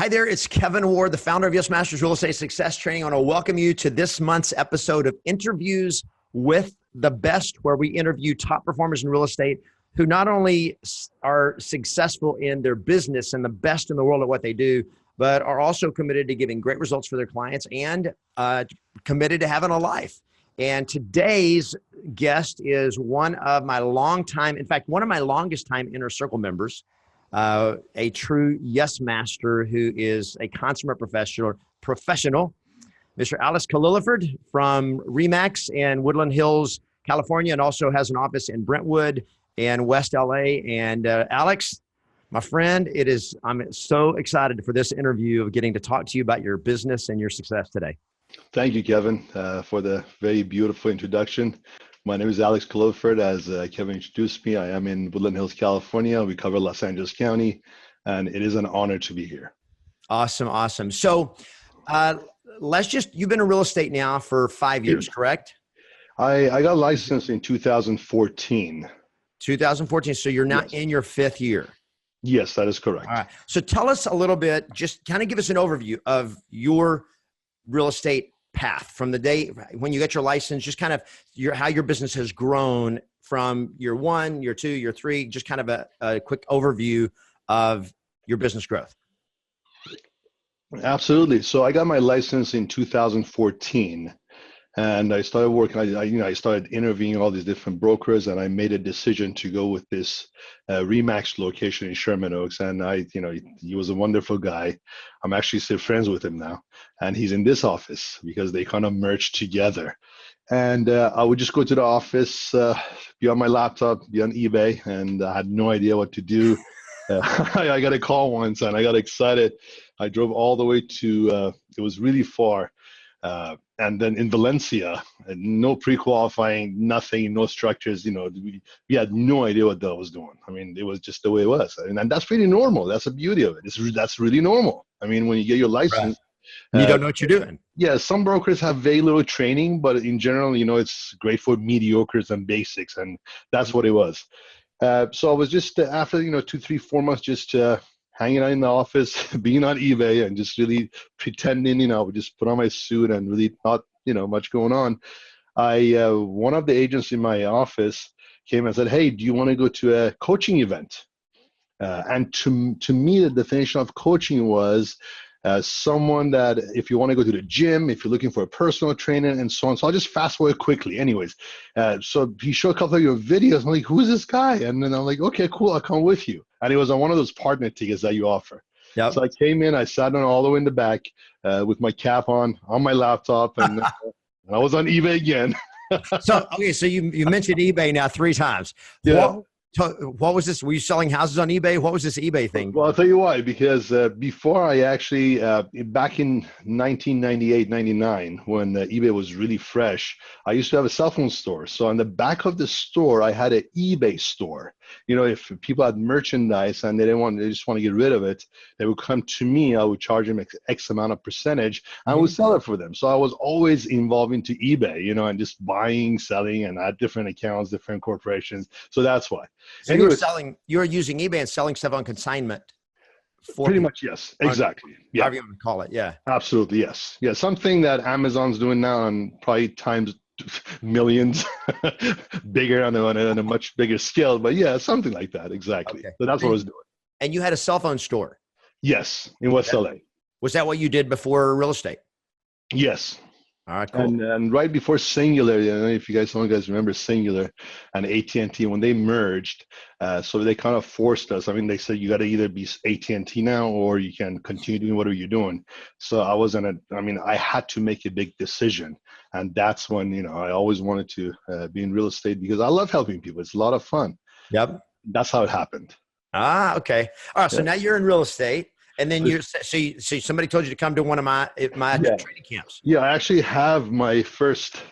Hi there, it's Kevin Ward, the founder of Yes Masters Real Estate Success Training. I want to welcome you to this month's episode of Interviews with the Best, where we interview top performers in real estate who not only are successful in their business and the best in the world at what they do, but are also committed to giving great results for their clients and committed to having a life. And today's guest is one of my longest time inner circle members. A true yes master who is a consummate professional, Mr. Alex Khalilifard from Remax in Woodland Hills, California, and also has an office in Brentwood and West LA. And Alex, my friend, I'm so excited for this interview of getting to talk to you about your business and your success today. Thank you, Kevin, for the very beautiful introduction. My name is Alex Khalilifard. As Kevin introduced me, I am in Woodland Hills, California. We cover Los Angeles County, and it is an honor to be here. Awesome. So you've been in real estate now for 5 years, correct? I got licensed in 2014. 2014. So you're now in your fifth year. Yes, that is correct. All right. So tell us a little bit, just kind of give us an overview of your real estate path from the day when you get your license, just kind of how your business has grown from year 1, year 2, year 3, just kind of a quick overview of your business growth. Absolutely. So I got my license in 2014 and I started working. I started interviewing all these different brokers, and I made a decision to go with this Remax location in Sherman Oaks. And he was a wonderful guy. I'm actually still friends with him now, and he's in this office because they kind of merged together. And I would just go to the office, be on my laptop, be on eBay, and I had no idea what to do. I got a call once, and I got excited. I drove all the way to. It was really far. And then in Valencia, no pre-qualifying, nothing, no structures, we had no idea what that was doing. I mean, it was just the way it was. And that's pretty normal. That's the beauty of it. That's really normal. I mean, when you get your license. Right. You don't know what you're doing. Yeah, some brokers have very little training, but in general, it's great for mediocres and basics, and that's what it was. So I was just, after, 2, 3, 4 months, just hanging out in the office, being on eBay, and just really pretending, I would just put on my suit and really not, much going on. One of the agents in my office came and said, "Hey, do you want to go to a coaching event?" And to me, the definition of coaching was someone that, if you want to go to the gym, if you're looking for a personal trainer, and so on. So I'll just fast forward quickly. Anyways, so he showed a couple of your videos. I'm like, "Who's this guy?" And then I'm like, "Okay, cool, I'll come with you." And it was on one of those partner tickets that you offer. Yep. So I came in, I sat down all the way in the back with my cap on my laptop, and I was on eBay again. So you mentioned eBay now 3 times. Yeah. What was this? Were you selling houses on eBay? What was this eBay thing? Well, I'll tell you why. Because before I actually, back in 1998, 99, when eBay was really fresh, I used to have a cell phone store. So on the back of the store, I had an eBay store. If people had merchandise and they just want to get rid of it, they would come to me. I would charge them X amount of percentage, and I would sell it for them. So I was always involved into eBay, and just buying, selling, and I had different accounts, different corporations. So that's why. So you're using eBay and selling stuff on consignment. Pretty much, yes. Exactly. Yeah. However you want to call it. Yeah. Absolutely. Yes. Yeah. Something that Amazon's doing now, and probably times millions bigger on a much bigger scale. But yeah, something like that. Exactly. Okay. So that's what I was doing. And you had a cell phone store? Yes. In West LA. Was that what you did before real estate? Yes. All right, cool. And right before Singular, I don't know if some of you guys remember Singular and AT&T when they merged. So they kind of forced us. I mean, they said you got to either be AT&T now or you can continue doing whatever you're doing. So I had to make a big decision, and that's when I always wanted to be in real estate because I love helping people. It's a lot of fun. Yep. That's how it happened. Okay. All right. So now you're in real estate. And then somebody told you to come to one of my training camps. Yeah, I actually have my first.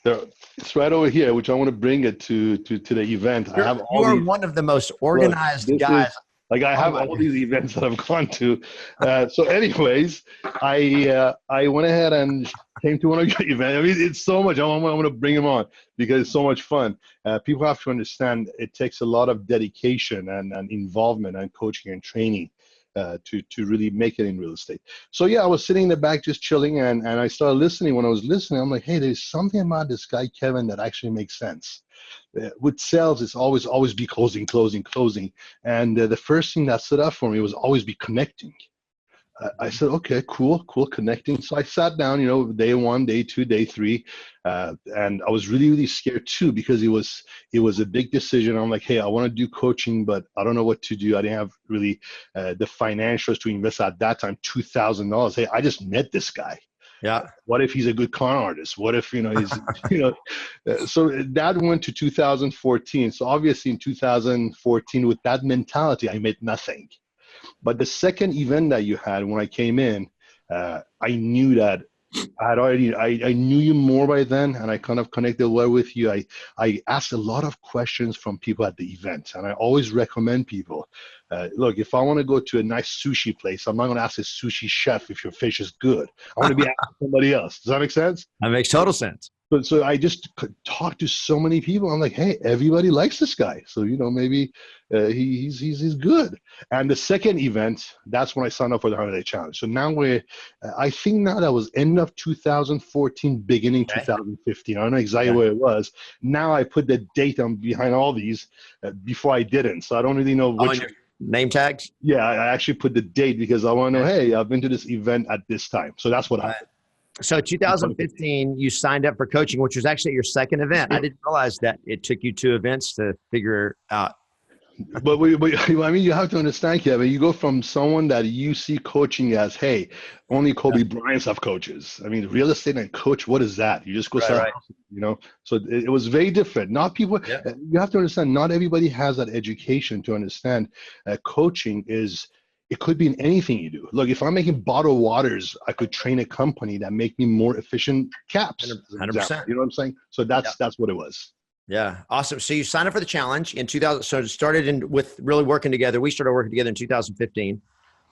It's right over here, which I want to bring it to the event. You are one of the most organized guys. I have all these events that I've gone to. So, anyways, I went ahead and came to one of your events. I mean, it's so much. I want to bring them on because it's so much fun. People have to understand it takes a lot of dedication and involvement and coaching and training. to really make it in real estate. So yeah, I was sitting in the back just chilling, and I started listening. When I was listening, I'm like, hey, there's something about this guy Kevin that actually makes sense. With sales, it's always be closing, and the first thing that stood up for me was always be connecting. I said, okay, cool, connecting. So I sat down, day 1, day 2, day 3, and I was really scared too, because it was a big decision. I'm like, hey, I want to do coaching, but I don't know what to do. I didn't have really the financials to invest at that time, $2,000. Hey, I just met this guy. Yeah. What if he's a good con artist? What if, he's, so that went to 2014. So obviously in 2014, with that mentality, I made nothing. But the second event that you had when I came in, I knew that I knew you more by then, and I kind of connected well with you. I asked a lot of questions from people at the event, and I always recommend people, look, if I want to go to a nice sushi place, I'm not going to ask a sushi chef if your fish is good. I want to be asking somebody else. Does that make sense? That makes total sense. So I just talked to so many people. I'm like, hey, everybody likes this guy. So, maybe he's good. And the second event, that's when I signed up for the 100-day challenge. So now I think now that was end of 2014, beginning 2015. I don't know exactly where it was. Now I put the date on behind all these before I didn't. So I don't really know which. Name tags? Yeah, I actually put the date because I want to know, hey, I've been to this event at this time. So that's what happened. So 2015, you signed up for coaching, which was actually your second event. I didn't realize that it took you 2 events to figure out. But I mean, you have to understand, Kevin, you go from someone that you see coaching as, hey, only Kobe Bryant's have coaches. I mean, real estate and coach, what is that? You just go sell, So it was very different. Not people, you have to understand, not everybody has that education to understand coaching is, it could be in anything you do. Look, if I'm making bottled waters, I could train a company that make me more efficient caps. 100%. You know what I'm saying? So that's what it was. Yeah. Awesome. So you signed up for the challenge in 2000. So it started with really working together. We started working together in 2015.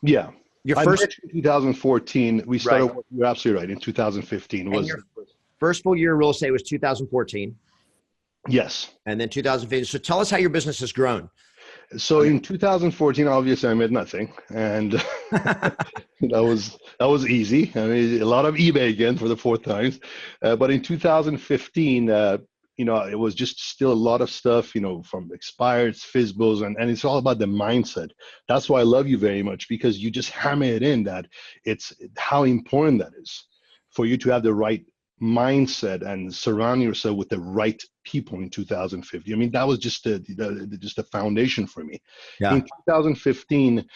Yeah. Your first in 2014, we started working, you're absolutely right. In 2015 was your first full year of real estate was 2014. Yes. And then 2015. So tell us how your business has grown. So in 2014, obviously I made nothing, and that was easy. I mean, a lot of eBay again for the 4th time. But in 2015, it was just still a lot of stuff, from expireds, FISBOs, and it's all about the mindset. That's why I love you very much, because you just hammer it in that it's how important that is for you to have the right mindset and surround yourself with the right people in 2015. I mean, that was just the foundation for me. Yeah. In 2015,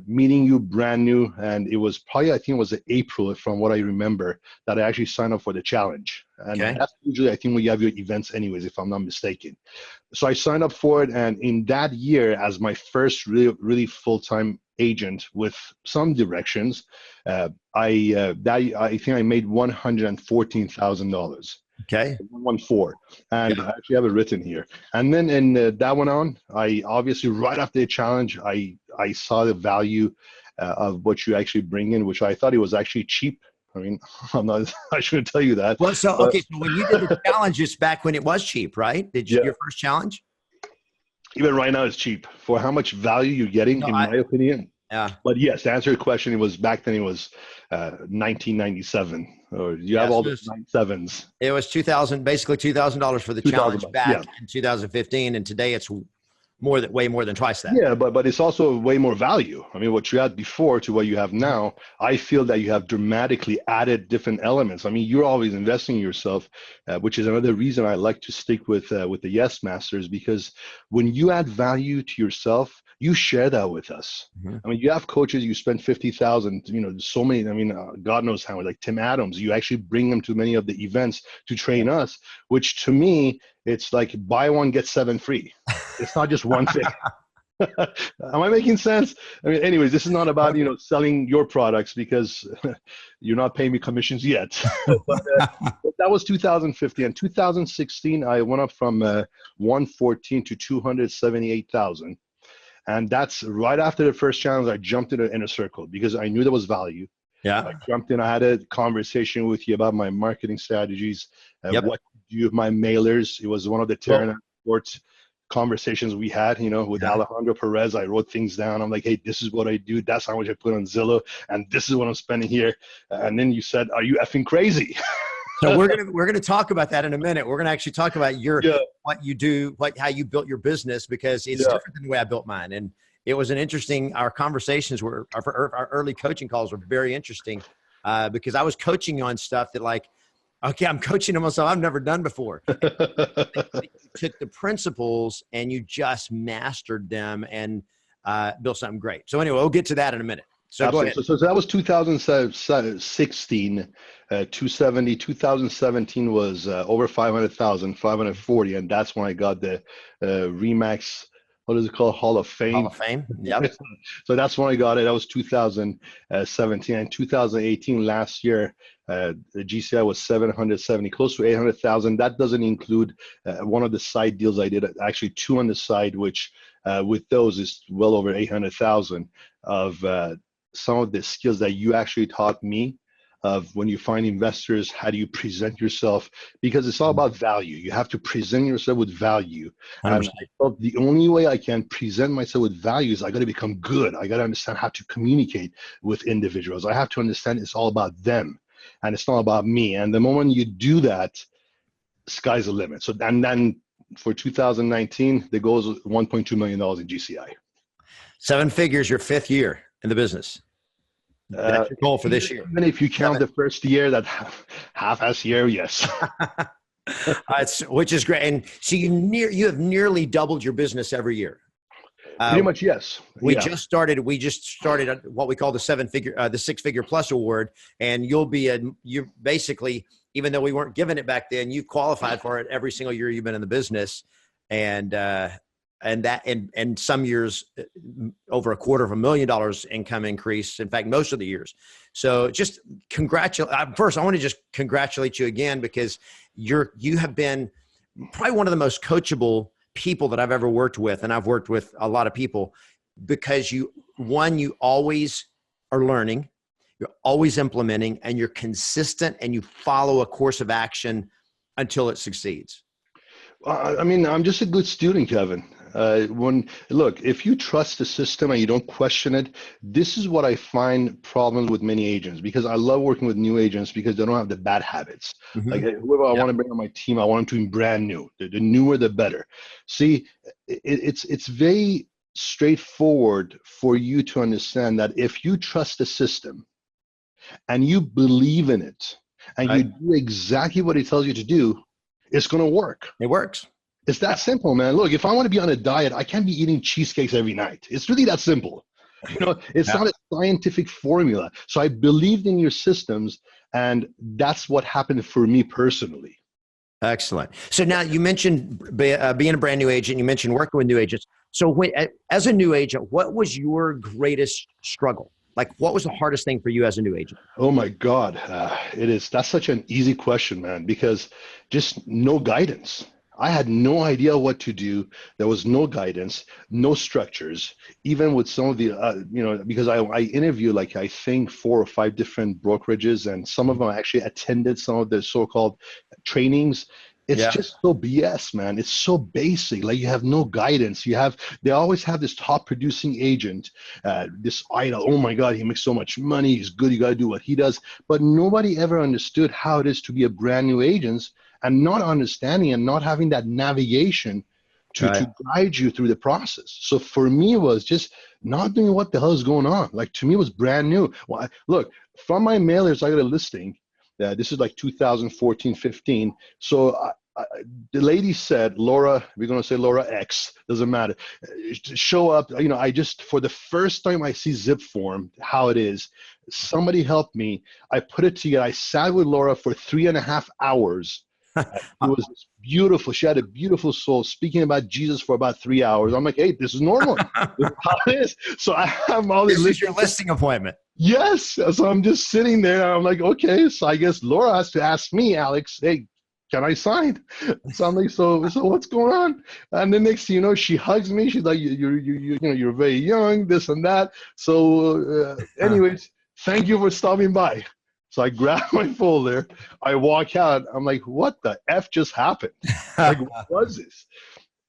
meeting you brand new, and it was probably, I think it was April, from what I remember, that I actually signed up for the challenge. And that's usually, I think, when you have your events anyways, if I'm not mistaken. So I signed up for it, and in that year, as my first really full-time agent with some directions, I think I made $114,000. Okay. 114, and I actually have it written here. And then that went on. I obviously, right after the challenge, I saw the value of what you actually bring in, which I thought it was actually cheap. I mean, I shouldn't tell you that. Well, so when you did the challenges back when it was cheap, right? Your first challenge? Even right now, it's cheap for how much value you're getting, my opinion. Yeah. But yes, to answer your question, it was back then. It was 1997. Or you have all the 97s. It was basically $2,000 for the challenge back in 2015, and today it's way more than twice that. Yeah, but it's also way more value. I mean, what you had before to what you have now, I feel that you have dramatically added different elements. I mean, you're always investing in yourself, which is another reason I like to stick with the Yes Masters, because when you add value to yourself, you share that with us. Mm-hmm. I mean, you have coaches, you spend $50,000, so many, I mean, God knows how, like Tim Adams, you actually bring them to many of the events to train us, which to me, it's like buy one, get 7 free. It's not just one thing. Am I making sense? I mean, anyways, this is not about, selling your products, because you're not paying me commissions yet. but that was 2015. And 2016, I went up from 114 to 278,000. And that's right after the first challenge. I jumped in an inner circle because I knew there was value. Yeah. I jumped in. I had a conversation with you about my marketing strategies, what to do with my mailers. It was one of the Terran Sports conversations we had, with Yeah. Alejandro Perez. I wrote things down. I'm like, hey, this is what I do. That's how much I put on Zillow, and this is what I'm spending here. And then you said, are you effing crazy? So we're gonna talk about that in a minute. We're gonna actually talk about Yeah, what you do, how you built your business, because it's yeah. different than the way I built mine. And it was an interesting. Our conversations were our early coaching calls were very interesting because I was coaching you on stuff that okay, I'm coaching them on stuff I've never done before. You took the principles and you just mastered them and built something great. So anyway, we'll get to that in a minute. So Absolutely. go ahead. So that was 2016, 270. 2017 was over 500,000, 540, and that's when I got the Remax. What is it called? Hall of Fame. Hall of Fame. Yep. So that's when I got it. That was 2017. And 2018, last year, the GCI was 770, close to 800,000. That doesn't include one of the side deals I did, actually two on the side, which with those is well over 800,000 of some of the skills that you actually taught me of when you find investors, how do you present yourself? Because it's all about value. You have to present yourself with value. 100%. And I felt the only way I can present myself with value is I got to become good. I got to understand how to communicate with individuals. I have to understand it's all about them and it's not about me. And the moment you do that, sky's the limit. So, and then for 2019, the goal is $1.2 million in GCI. 7 figures your 5th year in the business. That's your goal for this year. Even if you count the first year, that half-ass year, yes. Which is great. And so you have nearly doubled your business every year. Pretty much, yes. We just started what we call the 6-figure plus award, and you're basically, even though we weren't given it back then, you qualified for it every single year you've been in the business, and some years over $250,000 income increase. In fact, most of the years. So just first, I want to just congratulate you again, because you have been probably one of the most coachable people that I've ever worked with. And I've worked with a lot of people because you always are learning, you're always implementing, and you're consistent, and you follow a course of action until it succeeds. I mean, I'm just a good student, Kevin. If you trust the system and you don't question it, this is what I find problems with many agents, because I love working with new agents because they don't have the bad habits. Mm-hmm. Like whoever I want to bring on my team, I want them to be brand new. The newer, the better. See, it's very straightforward for you to understand that if you trust the system and you believe in it and you do exactly what it tells you to do, it's going to work. It works. It's that simple, man. Look, if I want to be on a diet, I can't be eating cheesecakes every night. It's really that simple. It's not a scientific formula. So I believed in your systems, and that's what happened for me personally. Excellent. So now you mentioned being a brand new agent. You mentioned working with new agents. So as a new agent, what was your greatest struggle? Like, what was the hardest thing for you as a new agent? Oh my God, that's such an easy question, man, because just no guidance. I had no idea what to do. There was no guidance, no structures, even with some of the, because I interviewed, like, I think 4 or 5 different brokerages, and some of them actually attended some of the so-called trainings. It's just so BS, man. It's so basic. Like, you have no guidance. They always have this top producing agent, this idol. Oh my God, he makes so much money. He's good. You got to do what he does. But nobody ever understood how it is to be a brand new agent, and not understanding and not having that navigation to guide you through the process. So for me, it was just not knowing what the hell is going on. Like, to me, it was brand new. Well, look, from my mailers, I got a listing. This is like 2014, 15. So the lady said, Laura, we're going to say Laura X, doesn't matter. Show up. For the first time I see zip form, how it is, somebody helped me. I put it together. I sat with Laura for 3.5 hours. It was beautiful. She had a beautiful soul, speaking about Jesus for about 3 hours. I'm like, hey, this is normal. This is how it is. So I have all these. This is your listing appointment. Yes. So I'm just sitting there, and I'm like, okay. So I guess Laura has to ask me, Alex, hey, can I sign? So I'm like, so what's going on? And the next thing you know, she hugs me. She's like, you're very young, this and that. So anyways, thank you for stopping by. So I grab my folder, I walk out. I'm like, what the F just happened? Like, what was this?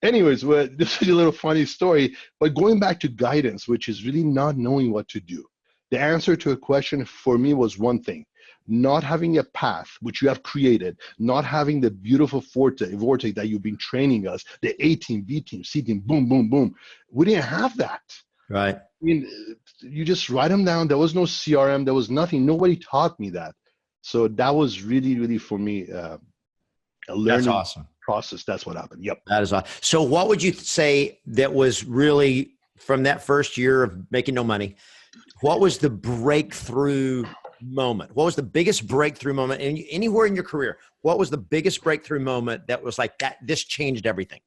anyways, well, this is a little funny story, but going back to guidance, which is really not knowing what to do. The answer to a question for me was one thing: not having a path, which you have created, not having the beautiful vortex that you've been training us, the A team, B team, C team, boom, boom, boom. We didn't have that. Right. I mean, you just write them down. There was no CRM. There was nothing. Nobody taught me that. So that was really, really for me, a learning That's awesome. process. That's what happened. Yep. That is awesome. So what would you say that was really from that first year of making no money? What was the breakthrough moment? What was the biggest breakthrough moment anywhere in your career? What was the biggest breakthrough moment that was like that? This changed everything.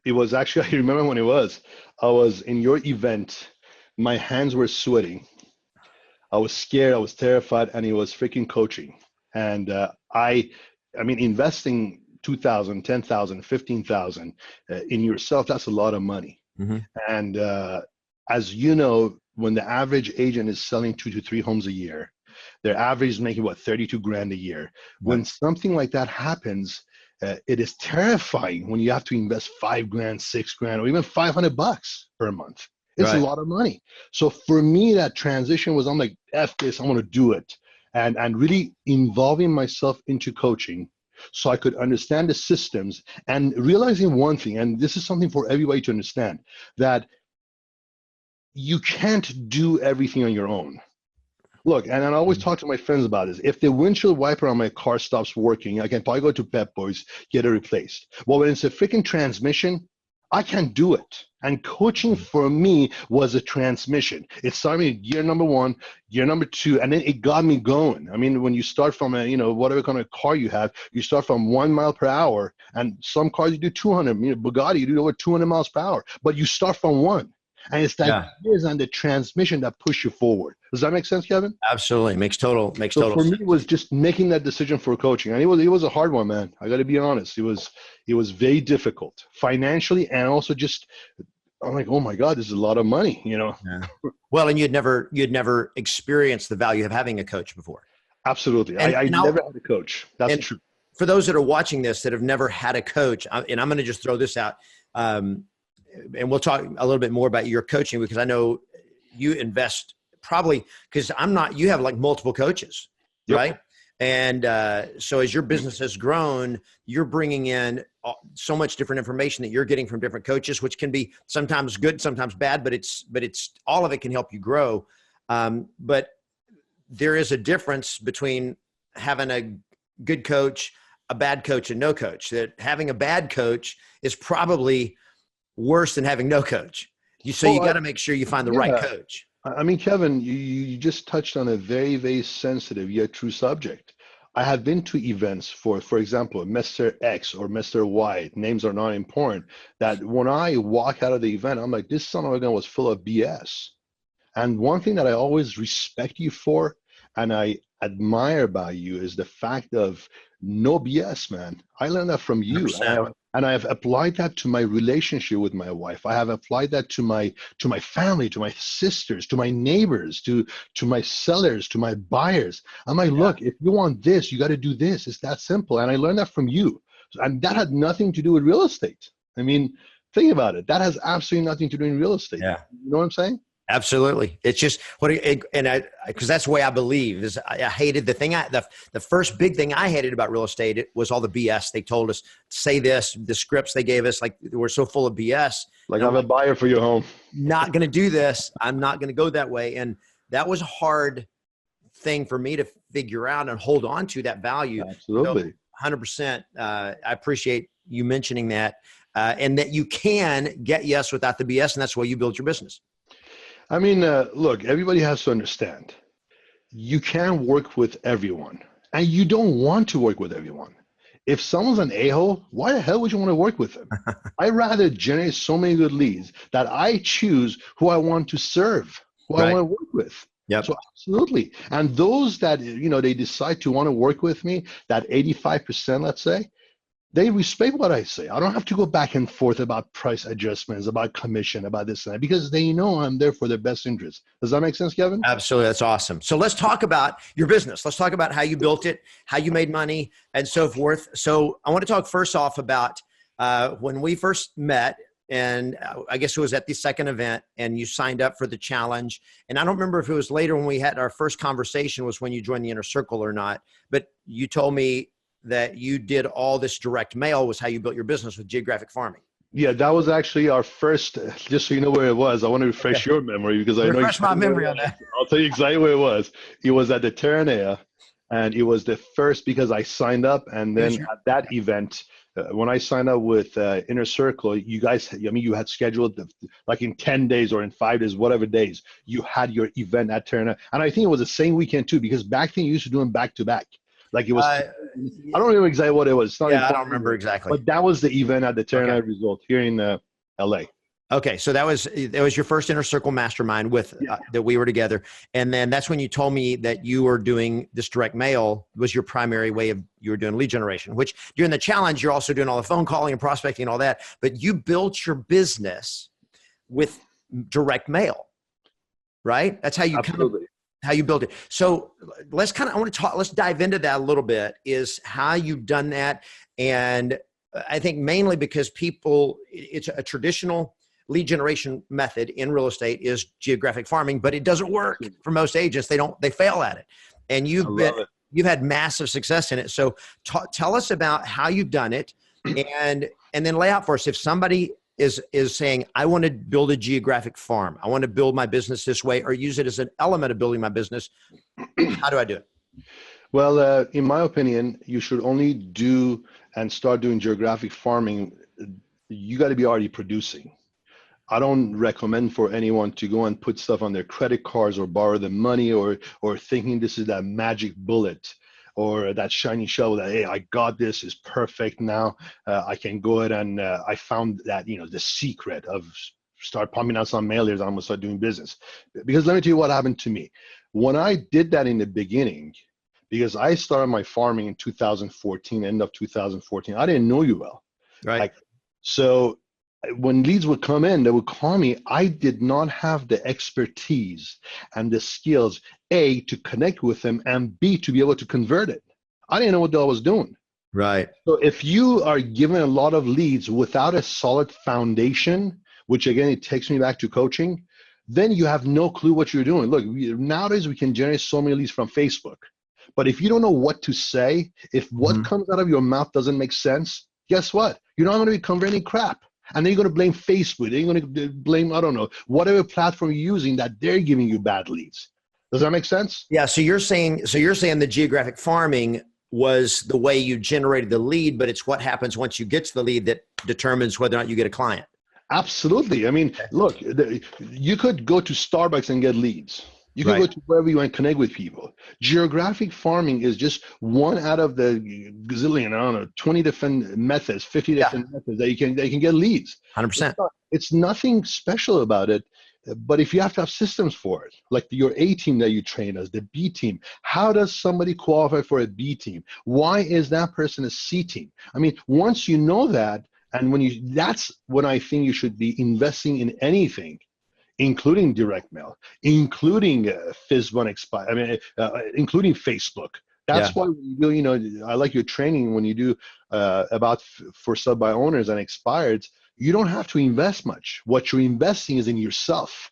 It was actually, I remember when it was. I was in your event. My hands were sweating. I was scared. I was terrified, and it was freaking coaching. And I mean, investing 2,000, 10,000, 15,000 in yourself, that's a lot of money. Mm-hmm. And as you know, when the average agent is selling 2 to 3 homes a year, their average is making what, 32 grand a year. Right. When something like that happens, it is terrifying when you have to invest 5 grand, 6 grand, or even $500 per month. It's right. A lot of money. So for me, that transition was, I'm like, F this, I want to do it. And really involving myself into coaching so I could understand the systems and realizing one thing, and this is something for everybody to understand, that you can't do everything on your own. Look, and I always talk to my friends about this. If the windshield wiper on my car stops working, I can probably go to Pep Boys, get it replaced. Well, when it's a freaking transmission, I can't do it. And coaching for me was a transmission. It started me at gear number 1, gear number 2, and then it got me going. I mean, when you start from a, whatever kind of car you have, you start from 1 mile per hour, and some cars you do 200. Bugatti, you do over 200 miles per hour, but you start from 1. And it's that gears and the transmission that push you forward. Does that make sense, Kevin? Absolutely. Makes total sense. For me, it was just making that decision for coaching. And it was a hard one, man. I got to be honest. It was very difficult financially, and also just, I'm like, oh my God, this is a lot of money, Yeah. Well, and you'd never experienced the value of having a coach before. Absolutely. I never had a coach. That's true. For those that are watching this that have never had a coach, and I'm going to just throw this out, and we'll talk a little bit more about your coaching, because I know you invest probably, because you have like multiple coaches, yep. Right? And so as your business has grown, you're bringing in so much different information that you're getting from different coaches, which can be sometimes good, sometimes bad, but it's all of it can help you grow. But there is a difference between having a good coach, a bad coach, and no coach. That having a bad coach is probably worse than having no coach. You got to make sure you find the right coach. I mean, Kevin, you just touched on a very, very sensitive yet true subject. I have been to events for example, Mr. X or Mr. Y, names are not important, that when I walk out of the event, I'm like, this son of a gun was full of BS. And one thing that I always respect you for, and I admire about you, is the fact of no BS, man. I learned that from you. And I have applied that to my relationship with my wife. I have applied that to my family, to my sisters, to my neighbors, to my sellers, to my buyers. I'm like, look, if you want this, you got to do this. It's that simple. And I learned that from you. And that had nothing to do with real estate. I mean, think about it. That has absolutely nothing to do with real estate. Yeah. You know what I'm saying? Absolutely. It's just because that's the way I believe is I hated the first big thing I hated about real estate. It was all the BS. They told us, say this, the scripts they gave us, like we're so full of BS. Like, I'm a buyer for your home. Not going to do this. I'm not going to go that way. And that was a hard thing for me to figure out and hold on to that value. Absolutely. So 100%. I appreciate you mentioning that and that you can get yes without the BS. And that's why you build your business. I mean, look, everybody has to understand, you can't work with everyone, and you don't want to work with everyone. If someone's an a-hole, why the hell would you want to work with them? I'd rather generate so many good leads that I choose who I want to serve, who I want to work with. Yep. So absolutely. And those that, they decide to want to work with me, that 85%, let's say, they respect what I say. I don't have to go back and forth about price adjustments, about commission, about this and that, because they know I'm there for their best interest. Does that make sense, Kevin? Absolutely. That's awesome. So let's talk about your business. Let's talk about how you built it, how you made money, and so forth. So I want to talk first off about when we first met, and I guess it was at the second event, and you signed up for the challenge. And I don't remember if it was later when we had our first conversation was when you joined the inner circle or not, but you told me that you did all this direct mail was how you built your business with geographic farming. Yeah, that was actually our first, just so you know where it was. I want to refresh your memory because I know refresh my memory on that. I'll tell you exactly where it was. It was at the Terranea, and it was the first because I signed up, and then at that event, when I signed up with Inner Circle, you guys, you had scheduled like in 10 days or in 5 days, whatever days, you had your event at Terranea. And I think it was the same weekend too, because back then you used to do them back to back. Like it was, I don't remember exactly what it was. It's not I don't remember exactly. But that was the event at the Terranea Resort here in LA. Okay, so that was your first Inner Circle mastermind with that we were together, and then that's when you told me that you were doing this direct mail was your primary way of you were doing lead generation. Which during the challenge you're also doing all the phone calling and prospecting and all that, but you built your business with direct mail, right? That's how you how you built it. So let's dive into that a little bit. Is how you've done that, and I think mainly because it's a traditional lead generation method in real estate is geographic farming, but it doesn't work for most agents. They fail at it. And you've had massive success in it. So tell us about how you've done it and then lay out for us. If somebody is saying, I want to build a geographic farm, I want to build my business this way or use it as an element of building my business, how do I do it? Well, in my opinion, you should only do and start doing geographic farming. You got to be already producing. I don't recommend for anyone to go and put stuff on their credit cards or borrow the money or thinking this is that magic bullet or that shiny shovel that, hey, I got this, is perfect now. I can go ahead and I found that, the secret of start pumping out some mailers and I'm going to start doing business. Because let me tell you what happened to me. When I did that in the beginning, because I started my farming in 2014, end of 2014, I didn't know you well. Right. So when leads would come in, they would call me. I did not have the expertise and the skills, A, to connect with them, and B, to be able to convert it. I didn't know what the hell I was doing. Right. So if you are given a lot of leads without a solid foundation, which again, it takes me back to coaching, then you have no clue what you're doing. Look, nowadays we can generate so many leads from Facebook. But if you don't know what to say, if what comes out of your mouth doesn't make sense, guess what? You're not going to be converting crap. And then you're going to blame Facebook. Then you're going to blame, I don't know, whatever platform you're using that they're giving you bad leads. Does that make sense? Yeah. So you're saying the geographic farming was the way you generated the lead, but it's what happens once you get to the lead that determines whether or not you get a client. Absolutely. I mean, look, you could go to Starbucks and get leads. You can go to wherever you want to connect with people. Geographic farming is just one out of the gazillion, I don't know, 20 different methods, 50 different methods that they can get leads. 100%. It's nothing special about it, but if you have to have systems for it, like your A team that you train as, the B team, how does somebody qualify for a B team? Why is that person a C team? I mean, once you know that, and that's when I think you should be investing in anything, including direct mail, including including Facebook. That's why when you do, I like your training when you do about for sub by owners and expireds. You don't have to invest much. What you're investing is in yourself,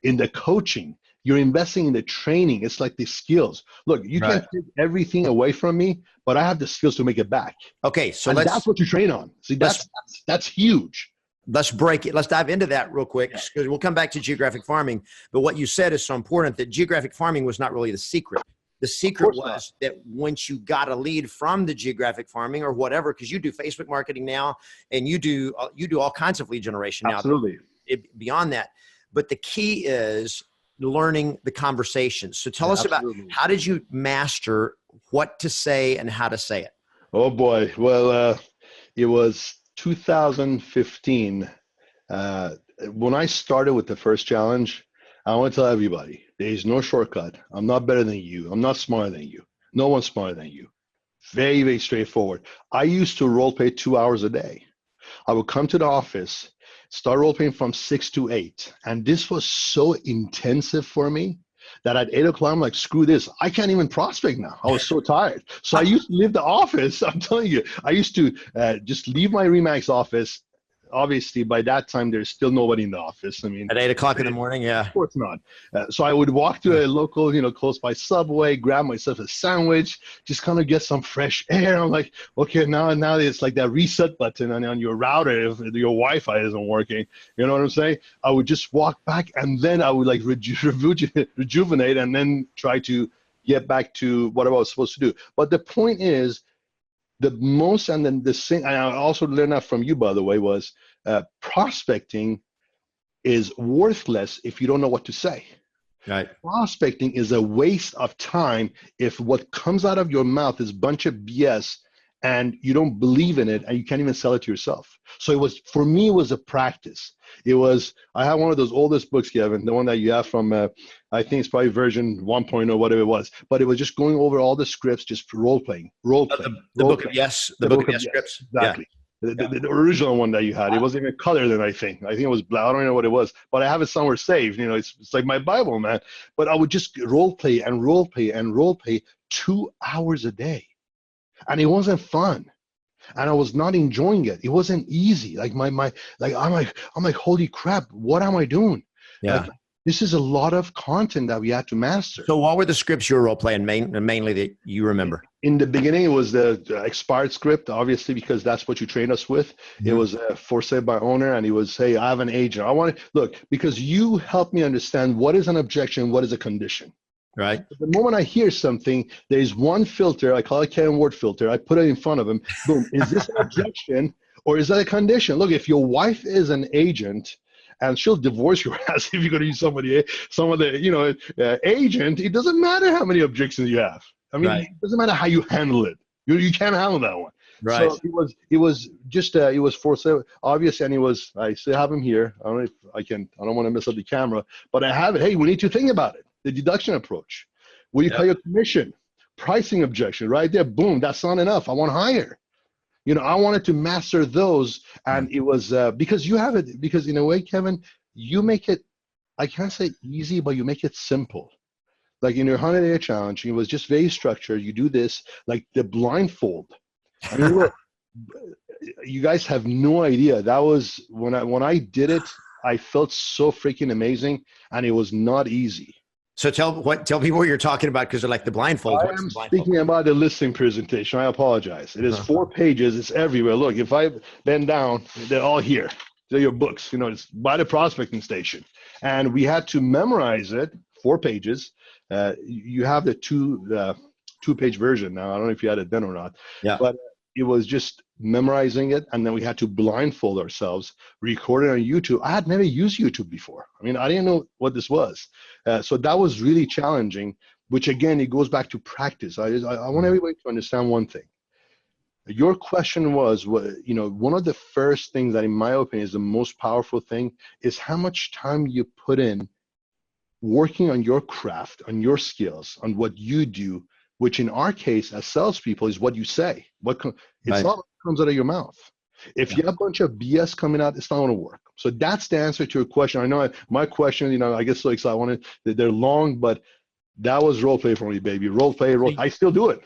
in the coaching. You're investing in the training. It's like the skills. Look, you can't take everything away from me, but I have the skills to make it back. Okay, so that's what you train on. See, that's huge. Let's break it. Let's dive into that real quick because we'll come back to geographic farming. But what you said is so important that geographic farming was not really the secret. The secret was that once you got a lead from the geographic farming or whatever, because you do Facebook marketing now and you do all kinds of lead generation now. Absolutely. Beyond that. But the key is learning the conversations. So tell us about how did you master what to say and how to say it? Oh boy. Well, it was 2015, when I started with the first challenge. I want to tell everybody, there's no shortcut. I'm not better than you. I'm not smarter than you. No one's smarter than you. Very, very straightforward. I used to role play 2 hours a day. I would come to the office, start role playing from 6 to 8. And this was so intensive for me that at 8 o'clock, I'm like, screw this. I can't even prospect now. I was so tired. So I used to leave the office. I'm telling you, I used to just leave my Remax office. Obviously, by that time, there's still nobody in the office. I mean, At 8 o'clock in the morning, yeah. Of course not. So I would walk to a local, close by Subway, grab myself a sandwich, just kind of get some fresh air. I'm like, okay, now it's like that reset button on your router if your Wi-Fi isn't working. You know what I'm saying? I would just walk back, and then I would like rejuvenate, and then try to get back to what I was supposed to do. But the point is, the most, and then the thing, and I also learned that from you, by the way, was prospecting is worthless if you don't know what to say. Right. Prospecting is a waste of time if what comes out of your mouth is a bunch of BS and you don't believe in it and you can't even sell it to yourself. So for me, it was a practice. I have one of those oldest books, Kevin, the one that you have from, I think it's probably version 1.0, whatever it was, but it was just going over all the scripts, just role-playing. The book of yes scripts. Exactly. Yeah. The original one that you had, it wasn't even colored then, I think it was black. I don't know what it was, but I have it somewhere saved. It's like my Bible, man. But I would just role play 2 hours a day. And it wasn't fun. And I was not enjoying it. It wasn't easy. Like I'm like, holy crap, what am I doing? Yeah. Like, this is a lot of content that we had to master. So what were the scripts you were role playing mainly that you remember? In the beginning, it was the expired script, obviously, because that's what you trained us with. Mm-hmm. It was for sale by owner, and he was, hey, I have an agent. I want to look, because you helped me understand what is an objection, what is a condition. Right. The moment I hear something, there's one filter, I call it Ken Ward filter. I put it in front of him. Boom. Is this an objection or is that a condition? Look, if your wife is an agent, and she'll divorce your ass if you're going to use some of the agent. It doesn't matter how many objections you have. I mean, right. It doesn't matter how you handle it. You can't handle that one. Right. So it was for sale, obvious, and I still have him here. I don't know if I don't want to mess up the camera, but I have it. Hey, we need to think about it. The deduction approach. Will you call your commission? Pricing objection, right there. Boom. That's not enough. I want higher. I wanted to master those, and it was because you have it. Because in a way, Kevin, you make it, I can't say easy, but you make it simple. Like in your 100-day challenge, it was just very structured. You do this, like the blindfold. I mean, you guys have no idea. That was when I did it, I felt so freaking amazing, and it was not easy. So tell people what you're talking about, because they're like the blindfold. I am speaking about the listing presentation. I apologize. It is 4 pages. It's everywhere. Look, if I bend down, they're all here. They're your books. It's by the prospecting station. And we had to memorize it, 4 pages. You have the two-page version now. I don't know if you had it then or not. Yeah. But it was just memorizing it, and then we had to blindfold ourselves, record it on YouTube. I had never used YouTube before. I mean, I didn't know what this was. So that was really challenging, which again, it goes back to practice. I want everybody to understand one thing. Your question was, one of the first things that in my opinion is the most powerful thing is how much time you put in working on your craft, on your skills, on what you do, which in our case as salespeople is what you say. It's not what comes out of your mouth. If you have a bunch of BS coming out, it's not going to work. So that's the answer to your question. I know my question, I get so excited. They're long, but that was role play for me, baby. Role play. I still do it.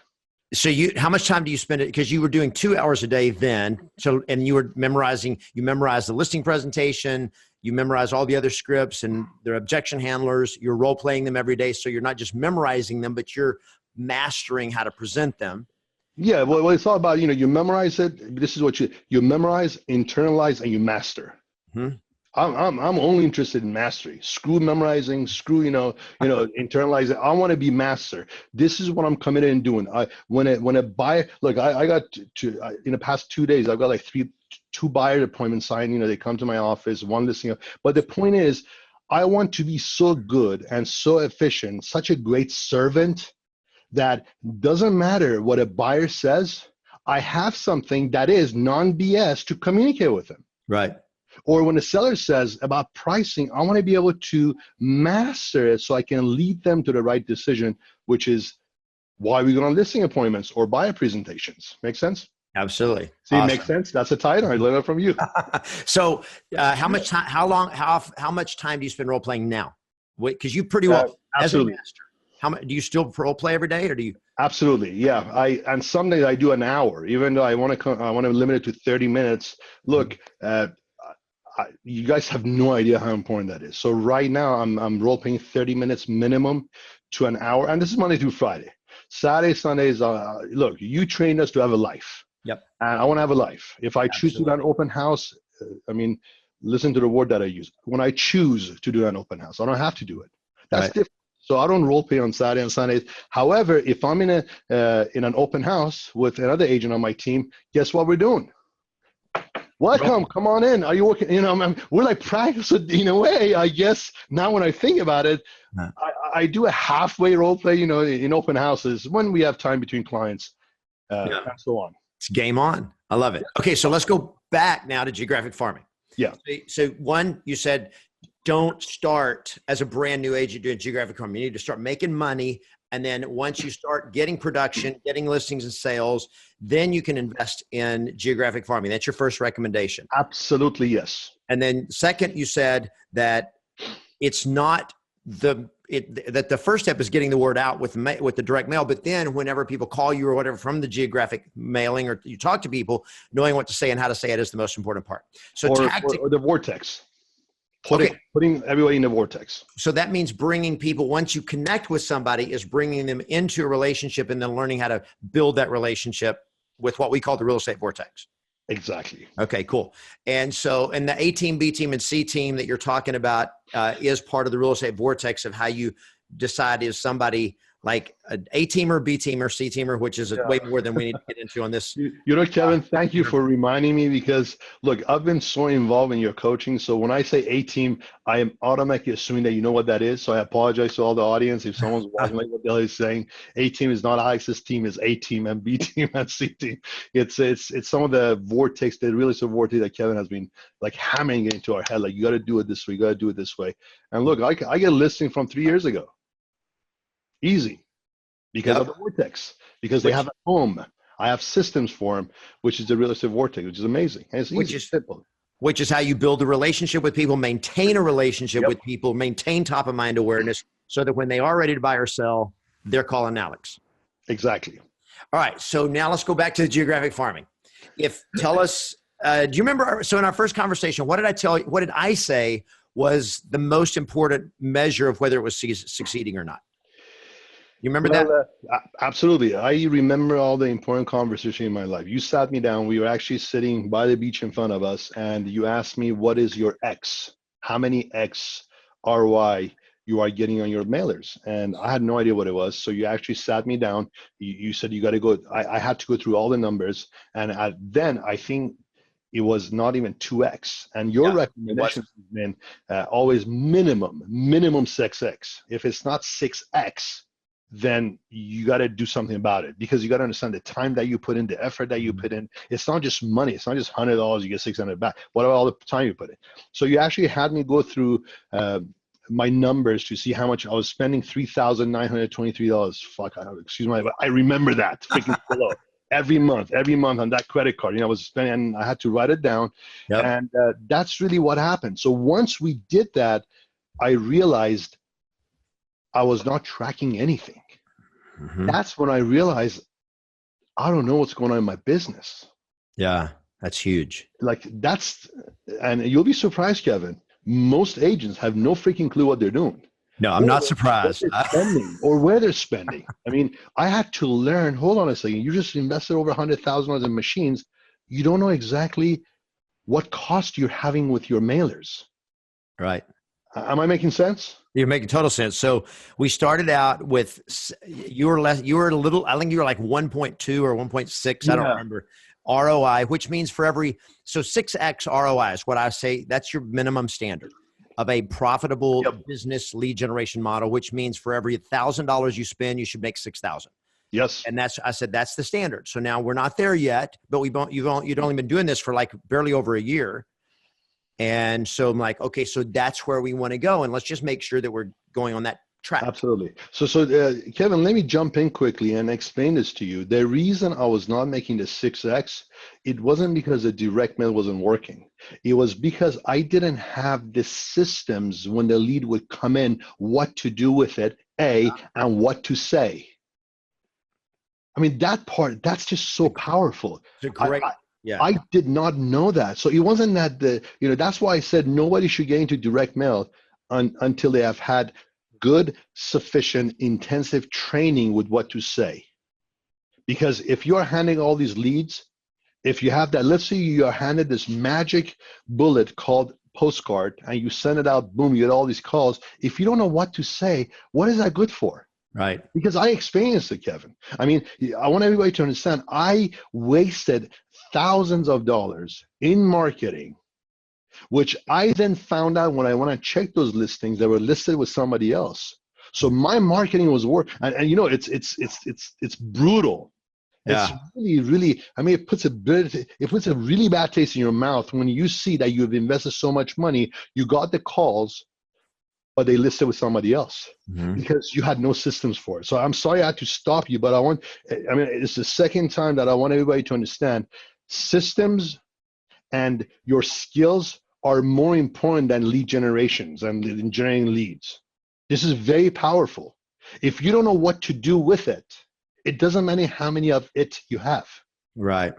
So how much time do you spend it? Because you were doing 2 hours a day then. And you were memorized the listing presentation, you memorize all the other scripts and their objection handlers, you're role playing them every day. So you're not just memorizing them, but you're mastering how to present them. Yeah, well, it's all about, you memorize it. This is what you memorize, internalize, and you master. Mm-hmm. I'm only interested in mastery. Screw memorizing, internalizing. I want to be master. This is what I'm committed in doing. When a buyer, look, I got to in the past 2 days, I've got like 2 buyer appointments signed. They come to my office, 1 listing. But the point is, I want to be so good and so efficient, such a great servant, that doesn't matter what a buyer says, I have something that is non-BS to communicate with them. Right. Or when a seller says about pricing, I want to be able to master it so I can lead them to the right decision, which is why we go on listing appointments or buyer presentations. Make sense? Absolutely. See, awesome. Makes sense. That's a title. I learned it from you. So how much time do you spend role playing now? Wait, because you pretty well, as a Absolutely. master, how much, do you still role play every day or do you? Absolutely, yeah. And some days I do an hour, even though I want to limit it to 30 minutes. Look, you guys have no idea how important that is. So right now I'm role playing 30 minutes minimum to an hour, and this is Monday through Friday. Saturday, Sundays. Look, you trained us to have a life, Yep. and I want to have a life. If I choose to do an open house, I mean, listen to the word that I use. When I choose to do an open house, I don't have to do it. That's different. So I don't role play on Saturday and Sundays. However, if I'm in an open house with another agent on my team, guess what we're doing? Welcome, come on in. Are you working? You know, we're like practice in a way. I guess now when I think about it, I do a halfway role play. You know, in open houses when we have time between clients, and so on. It's game on. I love it. Okay, so let's go back now to geographic farming. Yeah. So one, you said, don't start as a brand new agent doing geographic farming. You need to start making money. And then once you start getting production, getting listings and sales, then you can invest in geographic farming. That's your first recommendation. Absolutely, yes. And then second, you said that it's not that the first step is getting the word out with the direct mail. But then whenever people call you or whatever from the geographic mailing, or you talk to people, knowing what to say and how to say it is the most important part. So or the Vortex. Putting everybody in the Vortex. So that means bringing people, once you connect with somebody, is bringing them into a relationship and then learning how to build that relationship with what we call the real estate Vortex. Exactly. Okay, cool. And so, and the A team, B team, and C team that you're talking about is part of the real estate Vortex of how you decide is somebody like an A teamer, B teamer, C teamer, which is way more than we need to get into on this. You know, Kevin, thank you for reminding me, because look, I've been so involved in your coaching. So when I say A team, I am automatically assuming that you know what that is. So I apologize to all the audience if someone's watching like what the hell he's saying. A team is not Alex's team, is A team and B team and C team. It's some of the Vortex, the real estate Vortex that Kevin has been like hammering into our head. Like, you got to do it this way, you got to do it this way. And look, I get a listing from 3 years ago. Easy, because of the Vortex, because they have a home. I have systems for them, which is the real estate Vortex, which is amazing. And it's easy, which is simple. Which is how you build a relationship with people, maintain a relationship with people, maintain top of mind awareness, so that when they are ready to buy or sell, they're calling Alex. Exactly. All right. So now let's go back to the geographic farming. Tell us, do you remember? So in our first conversation, what did I tell you? What did I say was the most important measure of whether it was succeeding or not? You remember that? Absolutely. I remember all the important conversation in my life. You sat me down. We were actually sitting by the beach in front of us, and you asked me, what is your X? How many X ROI you are getting on your mailers? And I had no idea what it was. So you actually sat me down. You said you got to go. I had to go through all the numbers. And then I think it was not even 2X. And your recommendation has been always minimum 6X. If it's not 6X, then you got to do something about it, because you got to understand the time that you put in, the effort that you put in. It's not just money. It's not just $100, you get $600 back. What about all the time you put in? So you actually had me go through my numbers to see how much I was spending. $3,923. Fuck, excuse me, but I remember that freaking below. Every month on that credit card, I was spending, and I had to write it down. And that's really what happened. So once we did that, I realized I was not tracking anything. That's when I realized I don't know what's going on in my business. Yeah, that's huge. And you'll be surprised, Kevin. Most agents have no freaking clue what they're doing. No, I'm not surprised. Where they're spending. I mean, I had to learn, hold on a second. You just invested over $100,000 in machines. You don't know exactly what cost you're having with your mailers. Right. Am I making sense? You're making total sense. So we started out with, you were a little, I think you were like 1.2 or 1.6. I don't remember. ROI, which means so 6X ROI is what I say. That's your minimum standard of a profitable business lead generation model, which means for every $1,000 you spend, you should make 6,000. Yes. And I said, that's the standard. So now we're not there yet, but you'd only been doing this for like barely over a year. And so I'm like, okay, so that's where we want to go. And let's just make sure that we're going on that track. Absolutely. So Kevin, let me jump in quickly and explain this to you. The reason I was not making the 6X, it wasn't because the direct mail wasn't working. It was because I didn't have the systems when the lead would come in, what to do with it, and what to say. I mean, that part, that's just so powerful. It's a great, I did not know that. So it wasn't that that's why I said nobody should get into direct mail until they have had good, sufficient, intensive training with what to say. Because if you're handing all these leads, if you have that, let's say you are handed this magic bullet called postcard and you send it out, boom, you get all these calls. If you don't know what to say, what is that good for? right. Because I experienced it, Kevin. I mean, I want everybody to understand, I wasted thousands of dollars in marketing, which I then found out when I check those listings, they were listed with somebody else. So my marketing was and it's brutal. Yeah. It's really, I mean, it puts a really bad taste in your mouth when you see that you've invested so much money, you got the calls, but they listed with somebody else because you had no systems for it. So I'm sorry I had to stop you, but it's the second time that I want everybody to understand systems and your skills are more important than lead generations and generating leads. This is very powerful. If you don't know what to do with it, it doesn't matter how many of it you have. Right.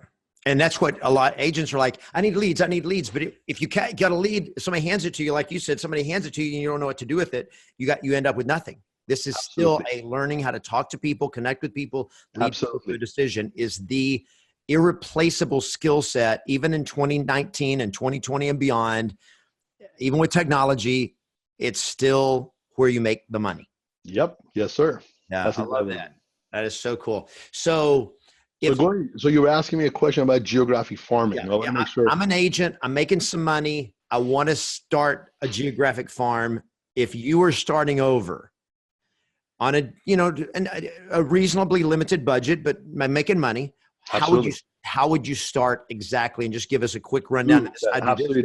And that's what a lot of agents are like, I need leads. But if you can't get a lead, somebody hands it to you, like you said, somebody hands it to you and you don't know what to do with it, you end up with nothing. This is Absolutely. Still a learning how to talk to people, connect with people, lead people to a decision is the irreplaceable skill set, even in 2019 and 2020 and beyond, even with technology, it's still where you make the money. Yep. Yes, sir. Yeah, I love that. That is so cool. So you were asking me a question about geographic farming. Yeah, make sure. I'm an agent. I'm making some money. I want to start a geographic farm. If you were starting over on a reasonably limited budget, but making money, how would you start exactly? And just give us a quick rundown. Absolutely.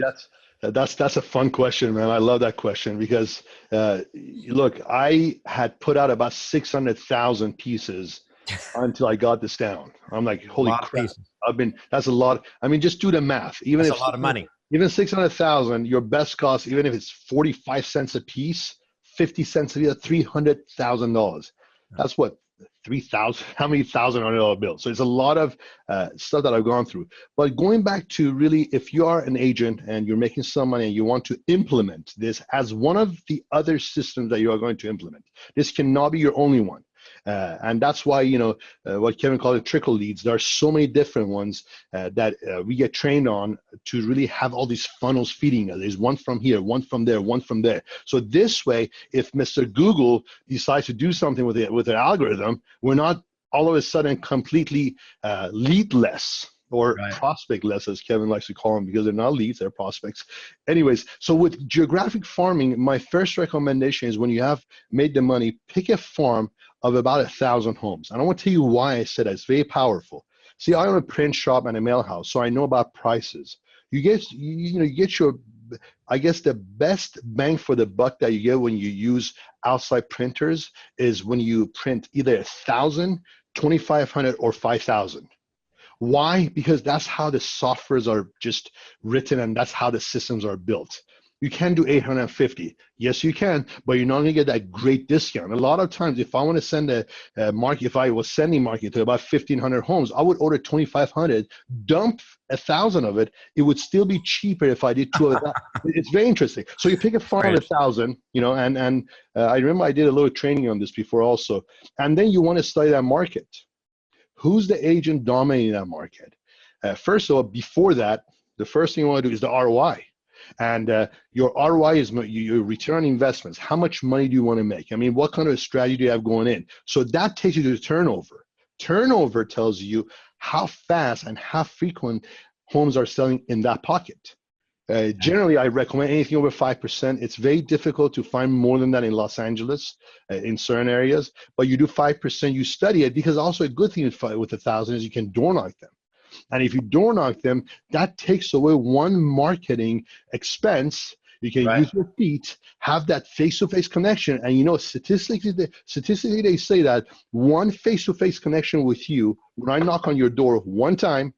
That's a fun question, man. I love that question because look, I had put out about 600,000 pieces until I got this down. I'm like, holy crap. That's a lot. I mean, just do the math. Even that's a lot of money. Even 600,000, your best cost, even if it's 45 cents a piece, 50 cents a piece, $300,000. That's what, 3,000, how many $1,000 bills? So it's a lot of stuff that I've gone through. But going back to really, if you are an agent and you're making some money and you want to implement this as one of the other systems that you are going to implement, this cannot be your only one. And that's why, what Kevin called it trickle leads. There are so many different ones that we get trained on to really have all these funnels feeding us. There's one from here, one from there, one from there. So this way, if Mr. Google decides to do something with their algorithm, we're not all of a sudden completely leadless or prospectless, as Kevin likes to call them, because they're not leads, they're prospects. Anyways, so with geographic farming, my first recommendation is when you have made the money, pick a farm of about 1,000 homes. And I want to tell you why I said that. It's very powerful. See, I own a print shop and a mail house, so I know about prices. You get your, I guess the best bang for the buck that you get when you use outside printers is when you print either 1,000, 2,500, or 5,000. Why? Because that's how the softwares are just written and that's how the systems are built. You can do 850. Yes, you can, but you're not going to get that great discount. A lot of times, if I want to send if I was sending market to about 1,500 homes, I would order 2,500, dump 1,000 of it. It would still be cheaper if I did 2 of that. It's very interesting. So you pick a farm of 1,000, and I remember I did a little training on this before also. And then you want to study that market. Who's the agent dominating that market? First of all, before that, the first thing you want to do is the ROI. And your ROI is your return on investments. How much money do you want to make? I mean, what kind of strategy do you have going in? So that takes you to turnover. Turnover tells you how fast and how frequent homes are selling in that pocket. Generally, I recommend anything over 5%. It's very difficult to find more than that in Los Angeles, in certain areas. But you do 5%, you study it, because also a good thing with 1,000 is you can door knock them. And if you door knock them, that takes away one marketing expense. You can Right. use your feet, have that face-to-face connection. And statistically they say that one face-to-face connection with you, when I knock on your door one time,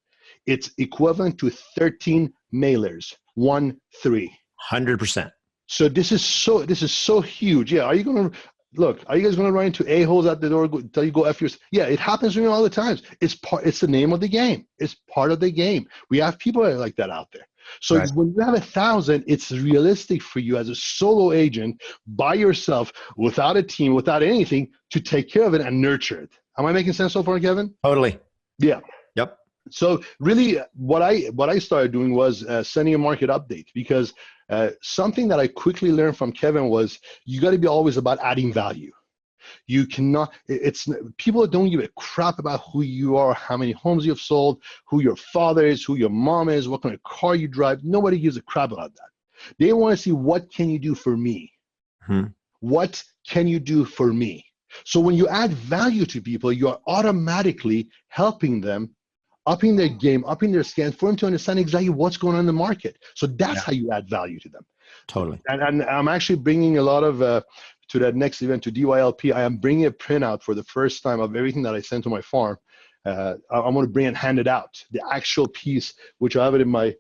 it's equivalent to 13 mailers. 1-3. 100%. So this is so huge. Yeah. Are you guys gonna run into a-holes at the door, tell you go F yourself? Yeah, it happens to me all the times. It's the name of the game. It's part of the game. We have people like that out there. So Right. when you have 1,000, it's realistic for you as a solo agent by yourself, without a team, without anything, to take care of it and nurture it. Am I making sense so far, Kevin? Totally. Yeah. Yep. So really, what I started doing was sending a market update, because something that I quickly learned from Kevin was you got to be always about adding value. You cannot. It's people don't give a crap about who you are, how many homes you've sold, who your father is, who your mom is, what kind of car you drive. Nobody gives a crap about that. They want to see, what can you do for me? Hmm. What can you do for me? So when you add value to people, you are automatically helping them, upping their game, upping their scan, for them to understand exactly what's going on in the market. So that's how you add value to them. Totally. And I'm actually bringing a lot of, to that next event, to DYLP, I am bringing a printout for the first time of everything that I sent to my farm. I'm going to bring and hand it out, the actual piece, which I have it in my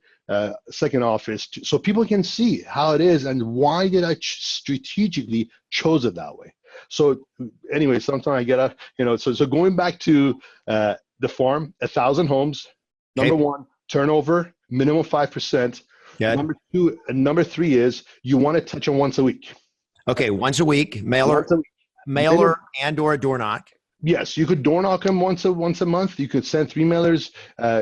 second office, so people can see how it is and why did I strategically chose it that way. So anyway, sometimes I get a, so going back to the farm, 1,000 homes. Number one, turnover, minimum 5%. Good. Number two, and number three is you want to touch them once a week. Okay, once a week, mailer and or a door knock. Yes, you could door knock them once a month. You could send 3 mailers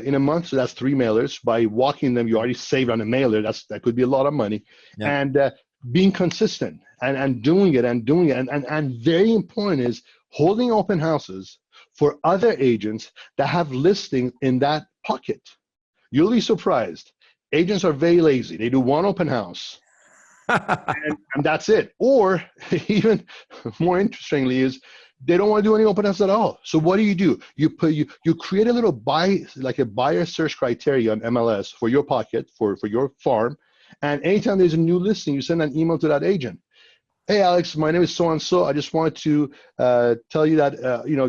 in a month, so that's 3 mailers. By walking them, you already saved on a mailer. That could be a lot of money. Yeah. And being consistent and doing it and very important is holding open houses for other agents that have listing in that pocket. You'll be surprised. Agents are very lazy. They do one open house. and that's it. Or even more interestingly is they don't want to do any open house at all. So what do? You create a little buyer search criteria on MLS for your pocket, for your farm. And anytime there's a new listing, you send an email to that agent. Hey, Alex, my name is so-and-so. I just wanted to tell you that,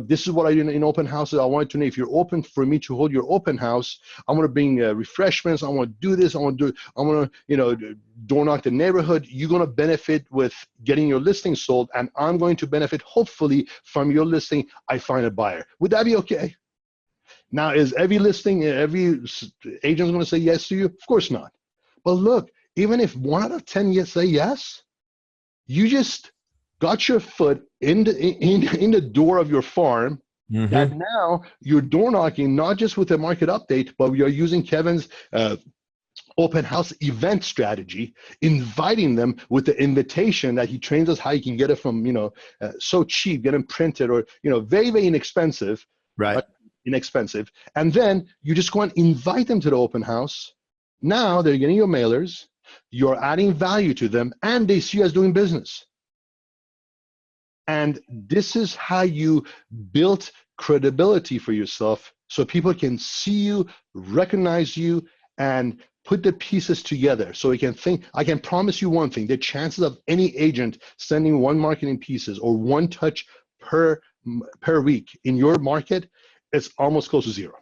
this is what I do in open houses. I wanted to know if you're open for me to hold your open house. I want to bring refreshments. I want to do this. I want to door knock the neighborhood. You're going to benefit with getting your listing sold, and I'm going to benefit, hopefully, from your listing. I find a buyer. Would that be okay? Now, is every agent going to say yes to you? Of course not. But look, even if 1 out of 10 say yes, you just got your foot in the door of your farm. Mm-hmm. And now you're door knocking, not just with a market update, but we are using Kevin's open house event strategy, inviting them with the invitation that he trains us how you can get it from, so cheap, get them printed, or, very, very inexpensive. Right. Inexpensive. And then you just go and invite them to the open house. Now they're getting your mailers. You're adding value to them, and they see you as doing business. And this is how you build credibility for yourself, so people can see you, recognize you, and put the pieces together. So you can think, I can promise you one thing: the chances of any agent sending 1 marketing pieces or 1 touch per week in your market, it's almost close to 0.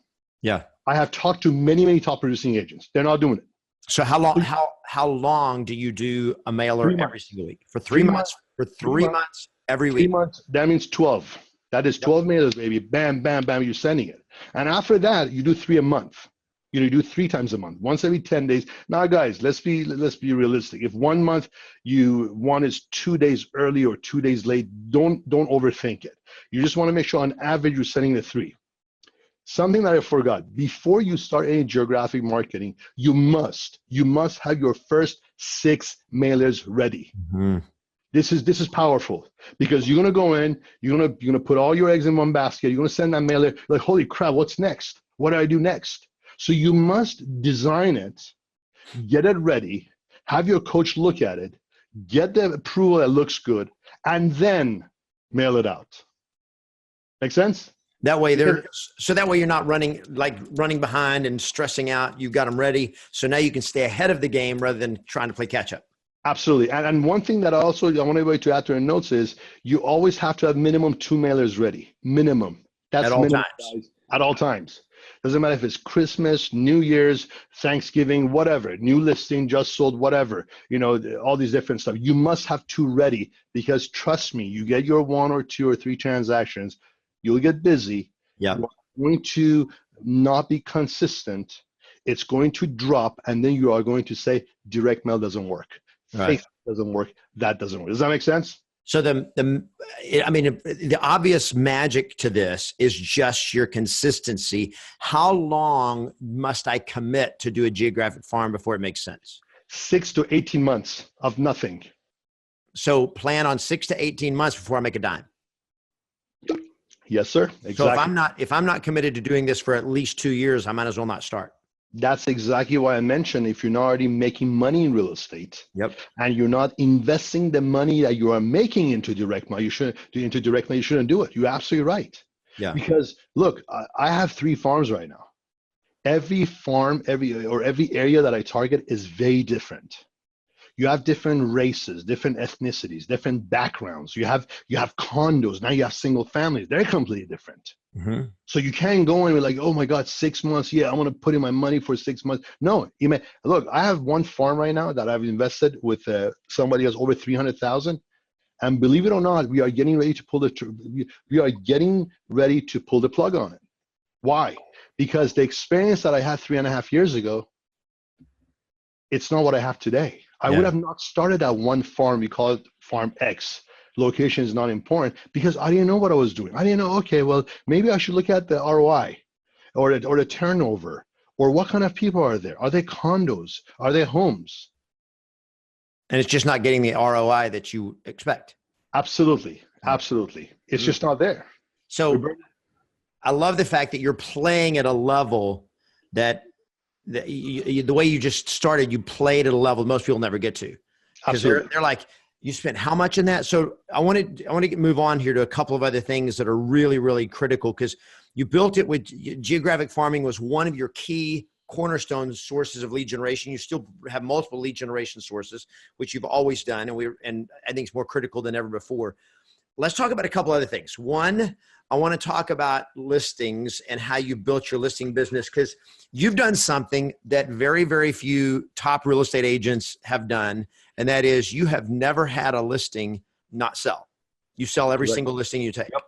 Yeah. I have talked to many, many top producing agents. They're not doing it. So how long do you do a mailer every single week? For 3 months? For 3 months every week? 3 months, that means 12. That is 12 mailers, baby. Bam, bam, bam, you're sending it. And after that, you do 3 a month. You do 3 times a month, once every 10 days. Now, guys, let's be realistic. If 1 month one is 2 days early or 2 days late, don't overthink it. You just want to make sure on average you're sending the 3. Something that I forgot: before you start any geographic marketing, you must have your first 6 mailers ready. Mm-hmm. This is powerful, because you're gonna go in, you're gonna put all your eggs in one basket. You're gonna send that mailer like, holy crap, what's next? What do I do next? So you must design it, get it ready, have your coach look at it, get the approval that looks good, and then mail it out. Make sense? That way you're not running behind and stressing out. You've got them ready. So now you can stay ahead of the game rather than trying to play catch up. Absolutely. And one thing that I want everybody to add to their notes is you always have to have minimum 2 mailers ready. Minimum. At That's all minimum, times. guys, at all times. Doesn't matter if it's Christmas, New Year's, Thanksgiving, whatever, new listing, just sold, whatever, all these different stuff. You must have 2 ready, because trust me, you get your 1 or 2 or 3 transactions, you'll get busy. Yeah. You're going to not be consistent. It's going to drop, and then you are going to say direct mail doesn't work. Right. Facebook doesn't work. That doesn't work. Does that make sense? So the obvious magic to this is just your consistency. How long must I commit to do a geographic farm before it makes sense? 6 to 18 months of nothing. So plan on 6 to 18 months before I make a dime. Yes, sir. Exactly. So if I'm not committed to doing this for at least 2 years, I might as well not start. That's exactly why I mentioned if you're not already making money in real estate, yep, and you're not investing the money that you are making into direct mail, you shouldn't do it. You're absolutely right. Yeah. Because look, I have 3 farms right now. Every farm, every area that I target is very different. You have different races, different ethnicities, different backgrounds. You have condos. Now you have single families. They're completely different. Mm-hmm. So you can't go in with like, oh my God, 6 months. Yeah, I want to put in my money for 6 months. No, look, I have one farm right now that I've invested with somebody else over 300,000. And believe it or not, we are getting ready to pull the plug on it. Why? Because the experience that I had 3.5 years ago, it's not what I have today. I would have not started at one farm. We call it Farm X. Location is not important because I didn't know what I was doing. I didn't know, okay, well, maybe I should look at the ROI or the turnover, or what kind of people are there? Are they condos? Are they homes? And it's just not getting the ROI that you expect. Absolutely. Absolutely. It's just not there. So I love the fact that you're playing at a level that the way you just started, you played at a level most people never get to. Because they're like, you spent how much in that? So I want to move on here to a couple of other things that are really, really critical, because you built it with geographic farming was one of your key cornerstone sources of lead generation. You still have multiple lead generation sources, which you've always done. And I think it's more critical than ever before. Let's talk about a couple other things. One, I want to talk about listings and how you built your listing business, because you've done something that very, very few top real estate agents have done. And that is you have never had a listing not sell. You sell every single listing you take. Yep.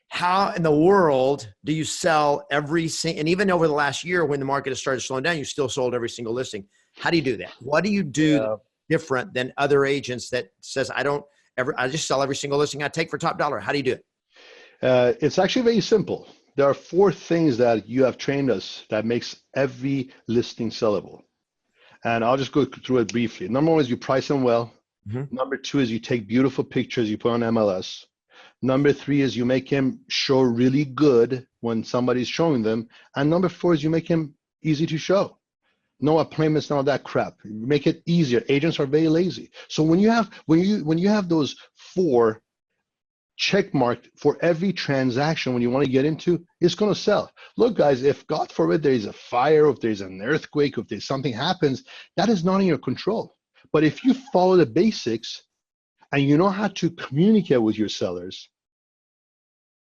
How in the world do you sell every single, and even over the last year when the market has started slowing down, you still sold every single listing. How do you do that? What do you do different than other agents that says, I just sell every single listing I take for top dollar? How do you do it? It's actually very simple. There are 4 things that you have trained us that makes every listing sellable. And I'll just go through it briefly. Number 1 is you price them well. Mm-hmm. Number 2 is you take beautiful pictures, you put on MLS. Number 3 is you make him show really good when somebody's showing them. And number 4 is you make him easy to show. No appointments, none of that crap. You make it easier. Agents are very lazy. So when you have those 4 check marked for every transaction when you want to get into, it's going to sell. Look, guys, if God forbid there is a fire, if there's an earthquake, if there's something happens, that is not in your control. But if you follow the basics and you know how to communicate with your sellers,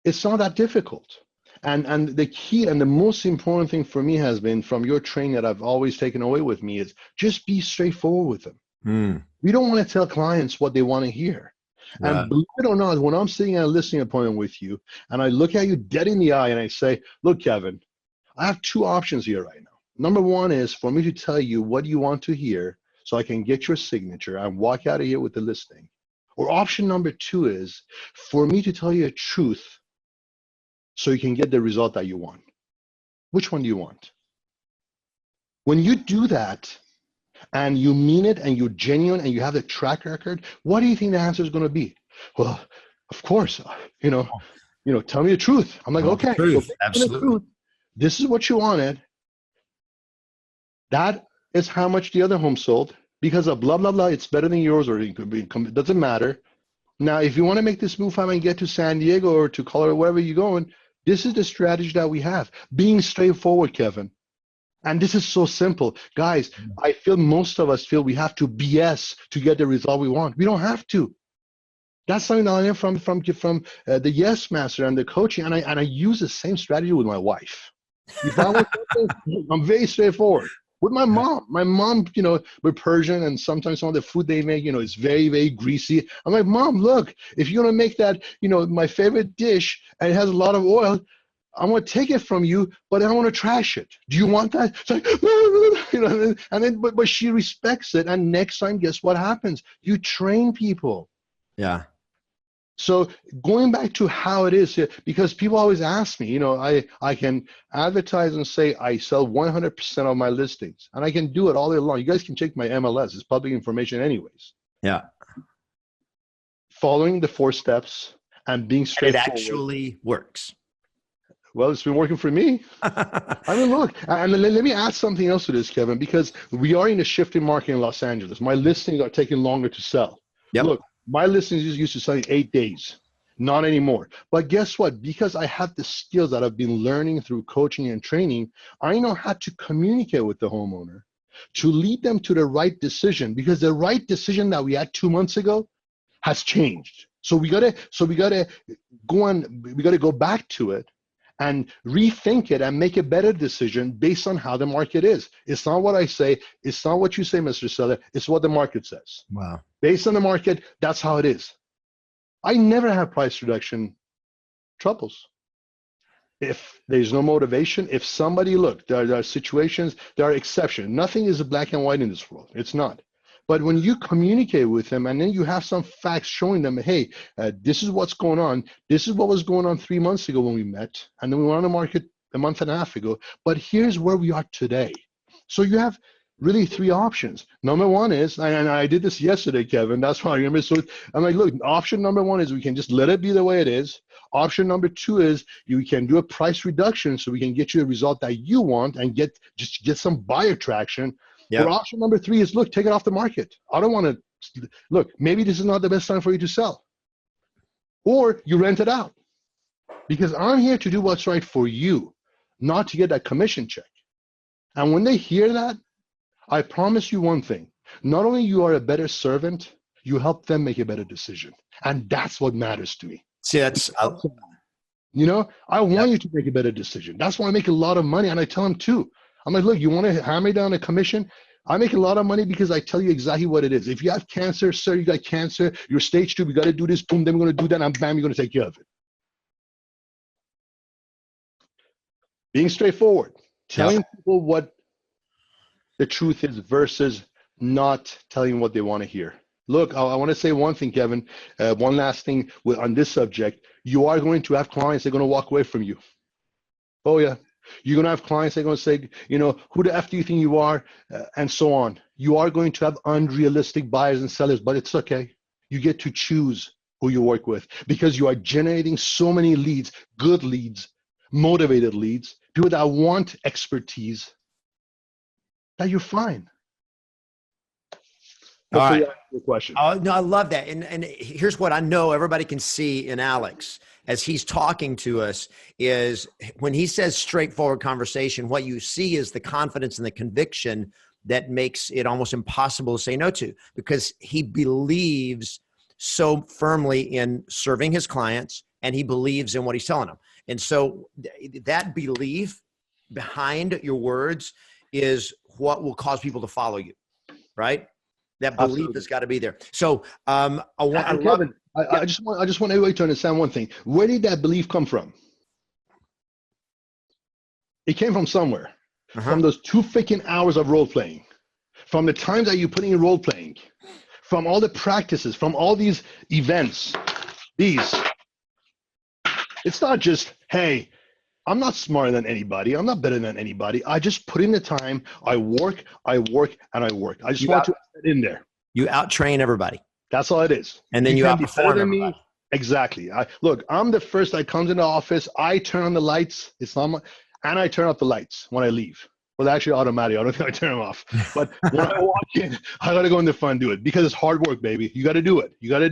it's not that difficult. And the key and the most important thing for me has been from your training that I've always taken away with me is just be straightforward with them. We don't want to tell clients what they want to hear. And believe it or not, when I'm sitting at a listing appointment with you and I look at you dead in the eye and I say, look, Kevin, I have 2 options here right now. Number 1 is for me to tell you what you want to hear so I can get your signature and walk out of here with the listing. Or option number 2 is for me to tell you a truth so you can get the result that you want. Which one do you want? When you do that, and you mean it, and you're genuine, and you have the track record, what do you think the answer is going to be? Well, of course, tell me the truth. I'm like, okay, truth. Absolutely. Truth, this is what you wanted. That is how much the other home sold because of blah, blah, blah. It's better than yours, or it doesn't matter. Now, if you want to make this move and get to San Diego or to Colorado, wherever you're going, this is the strategy that we have. Being straightforward, Kevin. And this is so simple. Guys, I feel most of us feel we have to BS to get the result we want. We don't have to. That's something I learned from the Yes Master and the coaching, and I use the same strategy with my wife. If I want something, I'm very straightforward. With my mom, we're Persian, and sometimes some of the food they make, is very, very greasy. I'm like, Mom, look, if you're gonna make that, my favorite dish, and it has a lot of oil, I'm gonna take it from you, but I don't want to trash it. Do you want that? It's like, and then, but she respects it, and next time, guess what happens? You train people. Yeah. So going back to how it is, because people always ask me, I can advertise and say I sell 100% of my listings, and I can do it all day long. You guys can check my MLS. It's public information anyways. Yeah. Following the 4 steps and being straightforward. It actually works. Well, it's been working for me. I mean, look, and let me add something else to this, Kevin, because we are in a shifting market in Los Angeles. My listings are taking longer to sell. Yep. Look, my listings used to sell in 8 days, not anymore. But guess what? Because I have the skills that I've been learning through coaching and training, I know how to communicate with the homeowner to lead them to the right decision, because the right decision that we had 2 months ago has changed. So we gotta go back to it and rethink it and make a better decision based on how the market is. It's not what I say. It's not what you say, Mr. Seller. It's what the market says. Wow. Based on the market, that's how it is. I never have price reduction troubles. If there's no motivation, if somebody, look, there are situations, there are exceptions. Nothing is black and white in this world. It's not. But when you communicate with them and then you have some facts showing them, hey, this is what's going on. This is what was going on 3 months ago when we met. And then we were on the market a month and a half ago. But here's where we are today. So you have really 3 options. Number 1 is, and I did this yesterday, Kevin, that's why I remember. So I'm like, look, option number 1 is we can just let it be the way it is. Option number 2 is you can do a price reduction so we can get you the result that you want and get some buyer traction. Yep. Or option number 3 is, look, take it off the market. I don't want to, look, maybe this is not the best time for you to sell. Or you rent it out. Because I'm here to do what's right for you, not to get that commission check. And when they hear that, I promise you one thing. Not only you are a better servant, you help them make a better decision. And that's what matters to me. See, that's, I want you to make a better decision. That's why I make a lot of money. And I tell them too. I'm like, look, you want to hammer down a commission? I make a lot of money because I tell you exactly what it is. If you have cancer, sir, you got cancer, you're stage 2, we got to do this, boom, then we're going to do that, and bam, you're going to take care of it. Being straightforward, telling people what the truth is versus not telling what they want to hear. Look, I want to say one thing, Kevin, one last thing on this subject. You are going to have clients that are going to walk away from you. Oh, yeah. You're going to have clients that are going to say, who the F do you think you are, and so on. You are going to have unrealistic buyers and sellers, but it's okay. You get to choose who you work with because you are generating so many leads, good leads, motivated leads, people that want expertise, that you're fine. All right. Your question. Oh, no, I love that. And here's what I know everybody can see in Alex as he's talking to us is when he says straightforward conversation, what you see is the confidence and the conviction that makes it almost impossible to say no to, because he believes so firmly in serving his clients and he believes in what he's telling them. And so that belief behind your words is what will cause people to follow you, right? That belief Absolutely. Has got to be there. So I just want everybody to understand one thing. Where did that belief come from? It came from somewhere. From those 2 freaking hours of role playing, from the times that you're putting in role playing, from all the practices, from all these events. It's not just, hey, I'm not smarter than anybody. I'm not better than anybody. I just put in the time. I work, and I work. I just want to put it in there. You out-train everybody. That's all it is. And then you outperform everybody. Exactly. Look, I'm the first that comes into the office. I turn on the lights. And I turn off the lights when I leave. Well, actually automatic. I don't think I turn them off. But when I walk in, I got to go in the front and do it because it's hard work, baby. You got to do it. Yeah.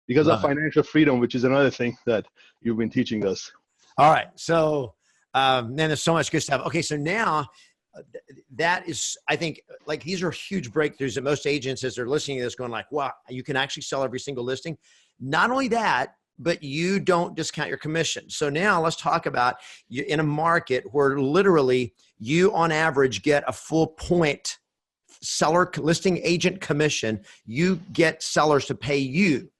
Because of financial freedom, which is another thing that you've been teaching us. All right. So, man, there's so much good stuff. Okay. So now That is, I think, like, these are huge breakthroughs that most agents, as they're listening to this, going like, wow, you can actually sell every single listing. Not only that, but you don't discount your commission. So now let's talk about you in a market where literally you on average get a full point seller listing agent commission. You get sellers to pay you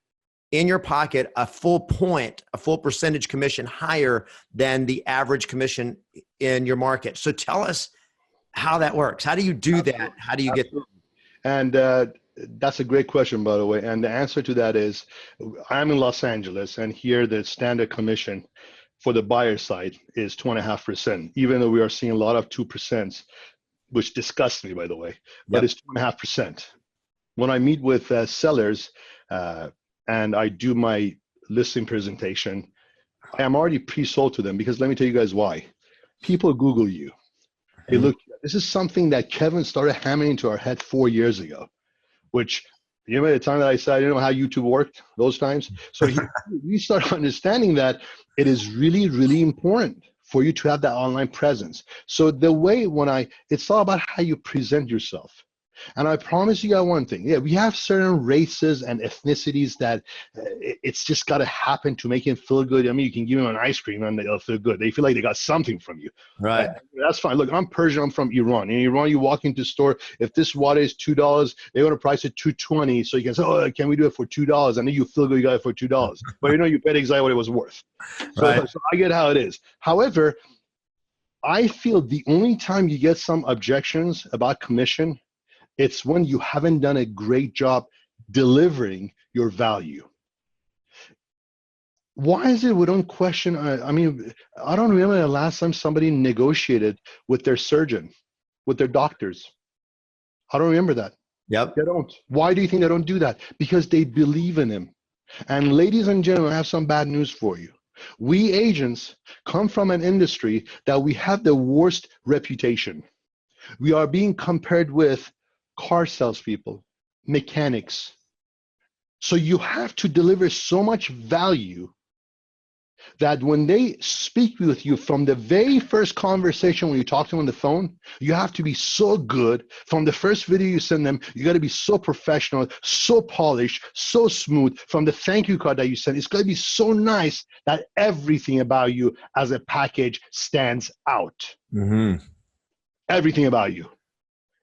in your pocket a full point, a full percentage commission higher than the average commission in your market. So tell us how that works. How do you do that? How do you get? And that's a great question, by the way. And the answer to that is, I'm in Los Angeles, and here the standard commission for the buyer side is 2.5%, even though we are seeing a lot of 2%, which disgusts me, by the way, but it's 2.5%. When I meet with sellers and I do my listing presentation, I am already pre-sold to them, because let me tell you guys why. People Google you. They look, this is something that Kevin started hammering into our head 4 years ago, which, you know, at the time that I said, I didn't know how YouTube worked those times. So you start understanding that it is really, really important for you to have that online presence. So the way it's all about how you present yourself. And I promise you guys one thing. Yeah, we have certain races and ethnicities that it's just got to happen to make him feel good. I mean, you can give them an ice cream and they'll feel good. They feel like they got something from you. Right. That's fine. Look, I'm Persian. I'm from Iran. In Iran, you walk into the store. If this water is $2, they want to price it $2.20. So you can say, oh, can we do it for $2? And then you feel good you got it for $2. But you know, you paid exactly what it was worth. So I get how it is. However, I feel the only time you get some objections about commission, it's when you haven't done a great job delivering your value. Why is it we don't question? I mean, I don't remember the last time somebody negotiated with their surgeon, with their doctors. I don't remember that. Yep. They don't. Why do you think they don't do that? Because they believe in him. And ladies and gentlemen, I have some bad news for you. We agents come from an industry that we have the worst reputation. We are being compared with car salespeople, mechanics. So you have to deliver so much value that when they speak with you from the very first conversation, when you talk to them on the phone, you have to be so good. From the first video you send them, you got to be so professional, so polished, so smooth. From the thank you card that you send, it's got to be so nice that everything about you as a package stands out. Mm-hmm. Everything about you.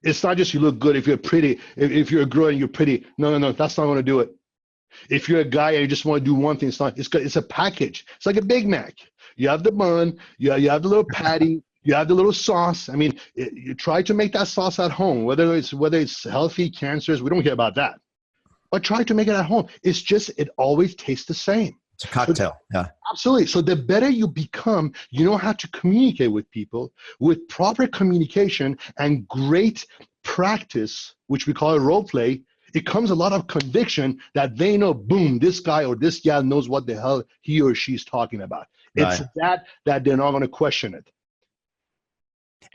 It's not just you look good if you're pretty, if you're a girl and you're pretty. No, that's not going to do it. If you're a guy and you just want to do one thing, it's a package. It's like a Big Mac. You have the bun, you have the little patty, you have the little sauce. I mean, you try to make that sauce at home, whether it's healthy, cancerous, we don't care about that. But try to make it at home. It's just, it always tastes the same. It's a cocktail. Yeah. Absolutely. So the better you become, you know how to communicate with people with proper communication and great practice, which we call it role play. It comes a lot of conviction that they know, boom, this guy or this gal knows what the hell he or she's talking about. It's that they're not going to question it.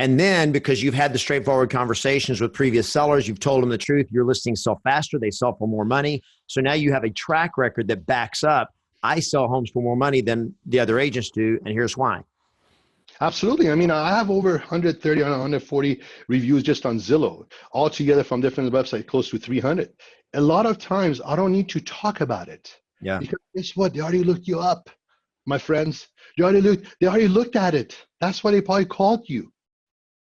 And then because you've had the straightforward conversations with previous sellers, you've told them the truth, your listings sell faster, they sell for more money. So now you have a track record that backs up, I sell homes for more money than the other agents do, and here's why. Absolutely. I mean, I have over 130 or 140 reviews just on Zillow, all together from different websites, close to 300. A lot of times, I don't need to talk about it. Yeah. Because guess what? They already looked you up, my friends. They already looked at it. That's why they probably called you.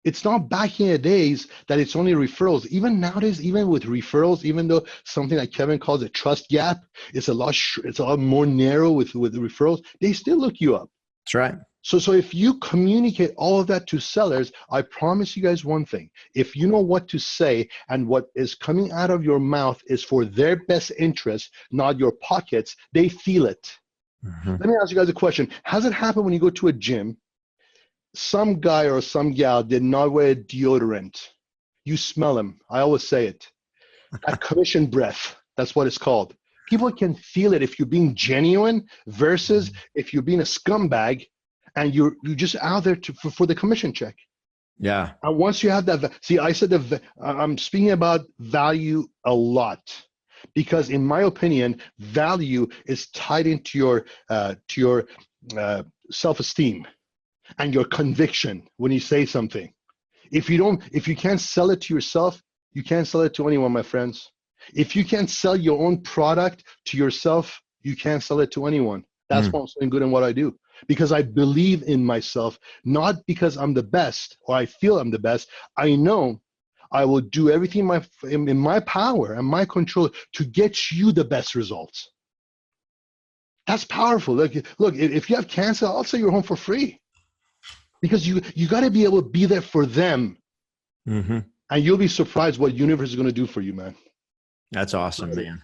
It's not back in the days that it's only referrals. Even nowadays, even with referrals, even though something like Kevin calls a trust gap, it's a lot more narrow with the referrals, they still look you up. That's right. So if you communicate all of that to sellers, I promise you guys one thing. If you know what to say and what is coming out of your mouth is for their best interest, not your pockets, they feel it. Mm-hmm. Let me ask you guys a question. Has it happened when you go to a gym, some guy or some gal did not wear deodorant? You smell him. I always say it. That commission breath, that's what it's called. People can feel it if you're being genuine versus if you're being a scumbag and you're just out there for the commission check. Yeah. And once you have that, see, I said I'm speaking about value a lot because, in my opinion, value is tied into your self-esteem and your conviction when you say something. If you can't sell it to yourself, you can't sell it to anyone, my friends. If you can't sell your own product to yourself, you can't sell it to anyone. That's why I'm so good in what I do. Because I believe in myself, not because I'm the best or I feel I'm the best. I know I will do everything in my power and my control to get you the best results. That's powerful. Look, if you have cancer, I'll sell your home for free. Because you got to be able to be there for them. Mm-hmm. And you'll be surprised what universe is going to do for you, man. That's awesome, man.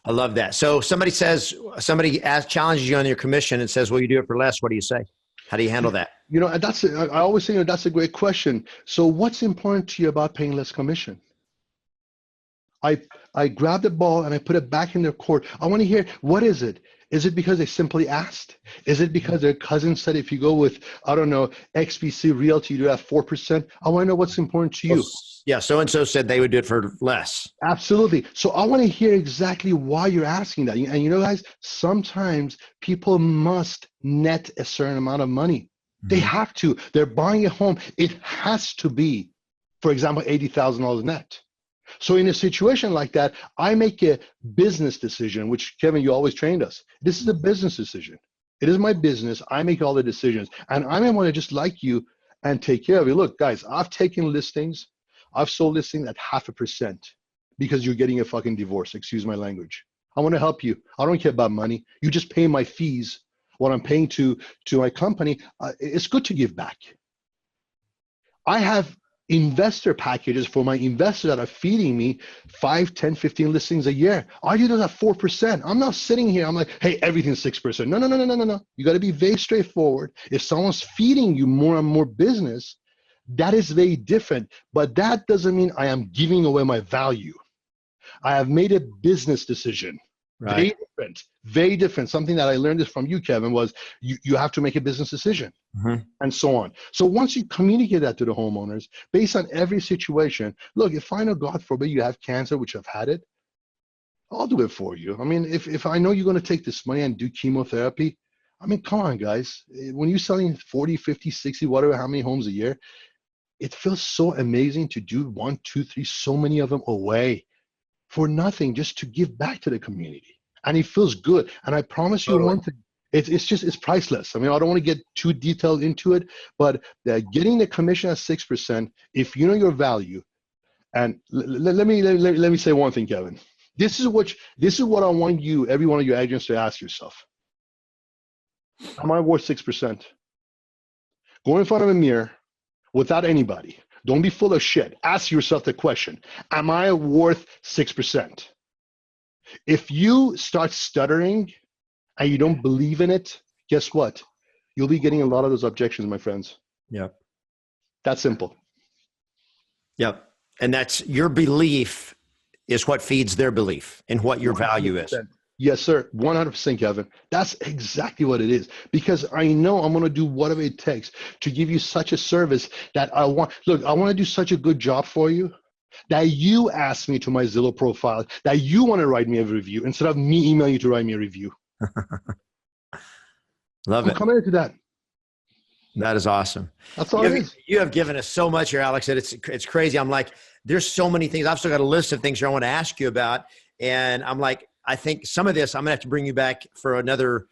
I love that. So somebody challenges you on your commission and says, will you do it for less? What do you say? How do you handle that? I always think that's a great question. So what's important to you about paying less commission? I grab the ball and I put it back in their court. I want to hear, what is it? Is it because they simply asked? Is it because their cousin said, if you go with, I don't know, XBC Realty, you do have 4%? I want to know what's important to you. Yeah, so-and-so said they would do it for less. Absolutely. So I want to hear exactly why you're asking that. And guys, sometimes people must net a certain amount of money. They have to. They're buying a home. It has to be, for example, $80,000 net. So in a situation like that, I make a business decision, which, Kevin, you always trained us. This is a business decision. It is my business. I make all the decisions. And I may want to just like you and take care of you. Look, guys, I've taken listings. I've sold listings at 0.5% because you're getting a fucking divorce. Excuse my language. I want to help you. I don't care about money. You just pay my fees, what I'm paying to my company. It's good to give back. I have investor packages for my investors that are feeding me 5, 10, 15 listings a year. I do those at 4%. I'm not sitting here. I'm like, hey, everything's 6%. No. You got to be very straightforward. If someone's feeding you more and more business, that is very different. But that doesn't mean I am giving away my value. I have made a business decision. Right. Very different. Something that I learned this from you, Kevin, was you have to make a business decision, and so on. So once you communicate that to the homeowners, based on every situation, look, if I know, God forbid, you have cancer, which I've had it, I'll do it for you. I mean, if I know you're going to take this money and do chemotherapy, I mean, come on, guys. When you're selling 40, 50, 60, whatever, how many homes a year, it feels so amazing to do 1, 2, 3, so many of them away for nothing, just to give back to the community. And it feels good. And I promise you one thing, it's priceless. I mean, I don't want to get too detailed into it, but getting the commission at 6%, if you know your value, and let me say one thing, Kevin. This is what I want you, every one of your agents, to ask yourself. Am I worth 6%? Go in front of a mirror without anybody. Don't be full of shit. Ask yourself the question, am I worth 6%? If you start stuttering and you don't believe in it, guess what? You'll be getting a lot of those objections, my friends. Yep. That's simple. Yep. And that's your belief is what feeds their belief in what your 100%. Value is. Yes, sir. 100%, Kevin. That's exactly what it is. Because I know I'm going to do whatever it takes to give you such a service that I want. Look, I want to do such a good job for you that you ask me to my Zillow profile, that you want to write me a review instead of me emailing you to write me a review. Love it. I'm committed to that. That is awesome. That's all it is. You have given us so much here, Alex, that it's crazy. I'm like, there's so many things. I've still got a list of things here I want to ask you about. And I'm like, I think some of this, I'm gonna have to bring you back for another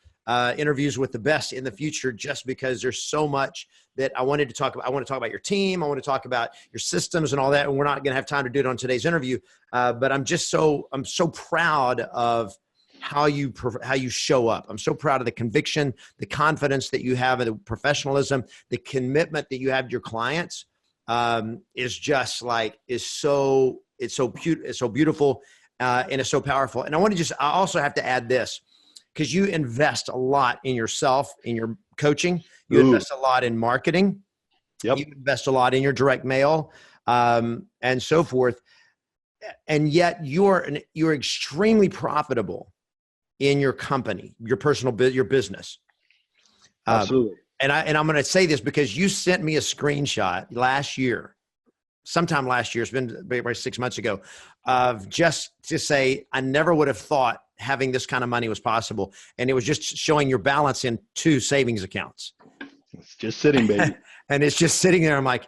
interviews with the best in the future, just because there's so much that I wanted to talk about. I want to talk about your team. I want to talk about your systems and all that. And we're not going to have time to do it on today's interview. But I'm so proud of how you show up. I'm so proud of the conviction, the confidence that you have, the professionalism, the commitment that you have to your clients. Is so beautiful. And it's so powerful. And I also have to add this, because you invest a lot in yourself, in your coaching. You invest a lot in marketing. Yep. You invest a lot in your direct mail, and so forth. And yet you're extremely profitable in your company, your your business. Absolutely. And I'm going to say this because you sent me a screenshot sometime last year, it's been about 6 months ago, of just to say, I never would have thought having this kind of money was possible. And it was just showing your balance in 2 savings accounts. It's just sitting, baby. And it's just sitting there. I'm like,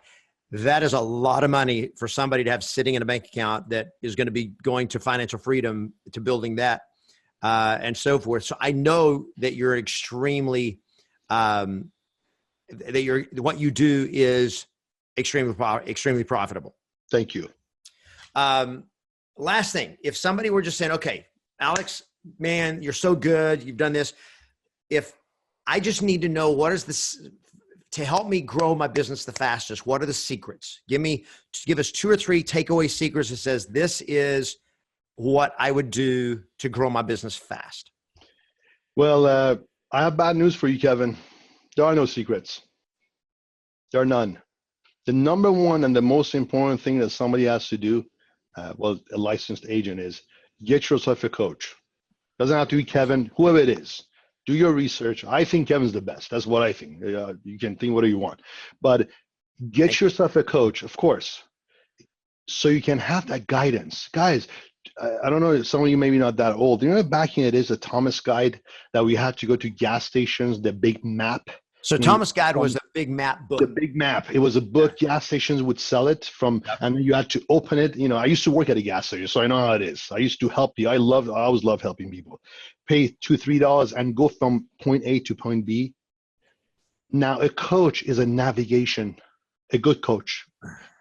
That is a lot of money for somebody to have sitting in a bank account that is going to be going to financial freedom, to building that, and so forth. So I know that you're extremely, what you do is extremely profitable. Thank you. Last thing, if somebody were just saying, okay, Alex, man, you're so good, you've done this. If I just need to know what is this to help me grow my business the fastest, what are the secrets? Give us 2 or 3 takeaway secrets that says this is what I would do to grow my business fast. Well, I have bad news for you, Kevin. There are no secrets. There are none. The number one and the most important thing that somebody has to do, a licensed agent, is get yourself a coach. Doesn't have to be Kevin, whoever it is. Do your research. I think Kevin's the best. That's what I think. You can think whatever you want. But get yourself a coach, of course, so you can have that guidance. Guys, I don't know, some of you maybe not that old. You know, back in it is a Thomas guide that we had to go to gas stations, the big map. So Thomas Guide was a big map book. The big map. It was a book. Gas stations would sell it from, and then you had to open it. You know, I used to work at a gas station, so I know how it is. I used to help you. I always love helping people. Pay $2-3 and go from point A to point B. Now, a coach is a navigation, a good coach,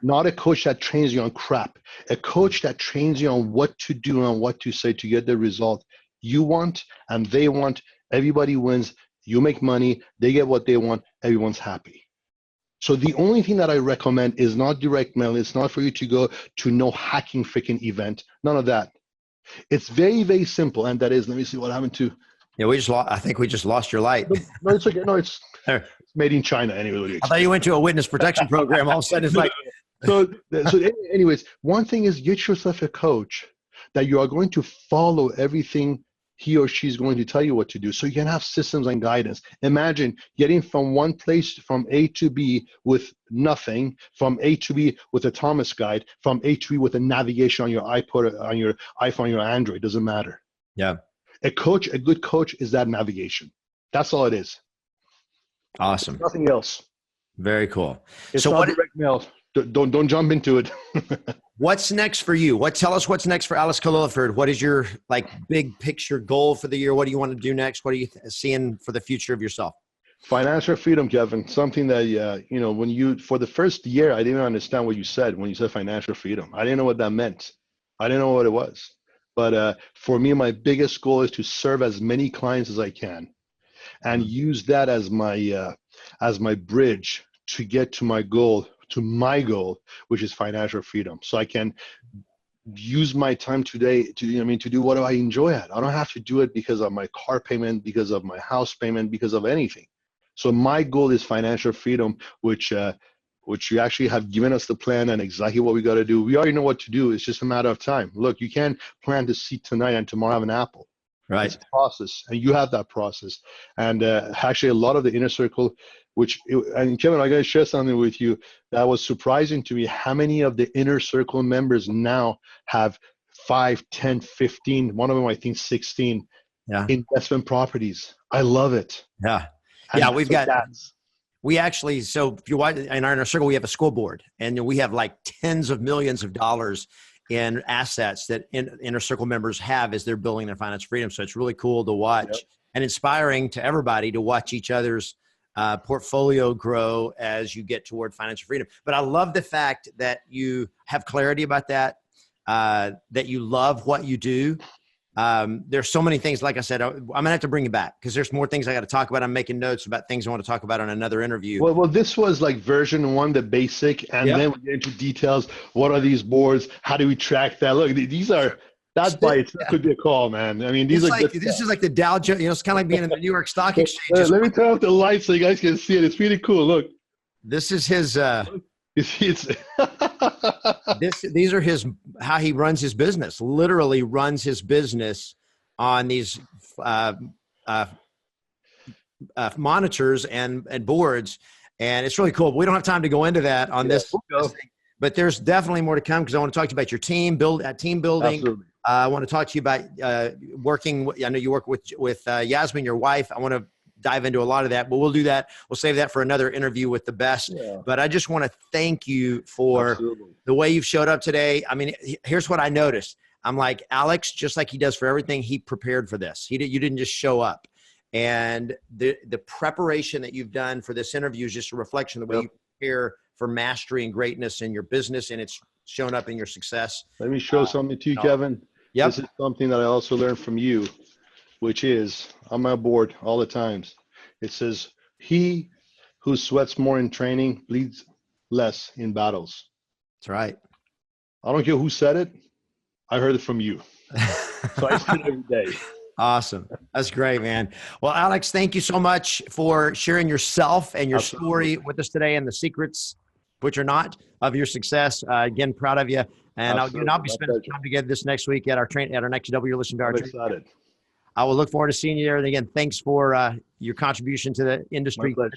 not a coach that trains you on crap. A coach that trains you on what to do and what to say to get the result you want and they want. Everybody wins. You make money, they get what they want, everyone's happy. So the only thing that I recommend is not direct mail. It's not for you to go to no hacking freaking event. None of that. It's very, very simple. And that is, let me see what happened to. Yeah, I think we just lost your light. No, it's okay. No, it's made in China anyway. I thought you went to a witness protection program. All of a sudden it's like. So anyways, one thing is get yourself a coach that you are going to follow everything he or she is going to tell you what to do, so you can have systems and guidance. Imagine getting from one place, from A to B with nothing, from A to B with a Thomas guide, from A to B with a navigation on your iPod, on your iPhone, your Android, doesn't matter. Yeah. A good coach is that navigation. That's all it is. Awesome. It's nothing else. Very cool. It's not direct mail. Don't jump into it. What's next for you? Tell us what's next for Alex Khalilifard. What is your big picture goal for the year? What do you want to do next? What are you seeing for the future of yourself? Financial freedom, Kevin. Something that for the first year, I didn't understand what you said when you said financial freedom. I didn't know what that meant. I didn't know what it was. But for me, my biggest goal is to serve as many clients as I can, and use that as my bridge to get to my goal, which is financial freedom. So I can use my time today to do what I enjoy at. I don't have to do it because of my car payment, because of my house payment, because of anything. So my goal is financial freedom, which you actually have given us the plan and exactly what we got to do. We already know what to do. It's just a matter of time. Look, you can't plant a seed tonight and tomorrow have an apple. Right. It's a process, and you have that process. And actually, a lot of the inner circle, and Kevin, I got to share something with you that was surprising to me. How many of the inner circle members now have 5, 10, 15, one of them I think 16 investment properties? I love it. Yeah. And yeah, we actually, so if you watch in our inner circle, we have a school board, and we have tens of millions of dollars in assets that inner circle members have as they're building their financial freedom. So it's really cool to watch and inspiring to everybody to watch each other's portfolio grow as you get toward financial freedom. But I love the fact that you have clarity about that, that you love what you do. There's so many things, like I said, I'm going to have to bring you back because there's more things I got to talk about. I'm making notes about things I want to talk about on another interview. Well, this was version 1, the basic, and then we get into details. What are these boards? How do we track that? Look, that by itself could be a call, man. I mean, this is like the Dow Jones, it's kind of like being in the New York Stock Exchange. Let me turn off the lights so you guys can see it. It's really cool. Look, this is his, these are how he runs his business, literally runs his business on these monitors and boards. And it's really cool. We don't have time to go into that on this thing, but there's definitely more to come because I want to talk to you about your team building. Absolutely. I want to talk to you about working. I know you work with Yasmin, your wife. I want to dive into a lot of that, but we'll do that. We'll save that for another interview with the best. Yeah. But I just want to thank you for the way you've showed up today. I mean, here's what I noticed. I'm like, Alex, just like he does for everything, he prepared for this. You didn't just show up. And the preparation that you've done for this interview is just a reflection of the way you prepare for mastery and greatness in your business, and it's shown up in your success. Let me show something to you, Kevin. Yep. This is something that I also learned from you, which is on my board all the times. It says, he who sweats more in training bleeds less in battles. That's right. I don't care who said it. I heard it from you. So I say it every day. Awesome. That's great, man. Well, Alex, thank you so much for sharing yourself and your story with us today and the secrets, which are not, of your success. Again, proud of you. And I'll be spending time together this next week at our next W. You're listening to our training. Excited. I will look forward to seeing you there. And again, thanks for your contribution to the industry. My pleasure.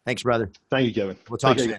Thanks, brother. Thank you, Kevin. We'll talk soon.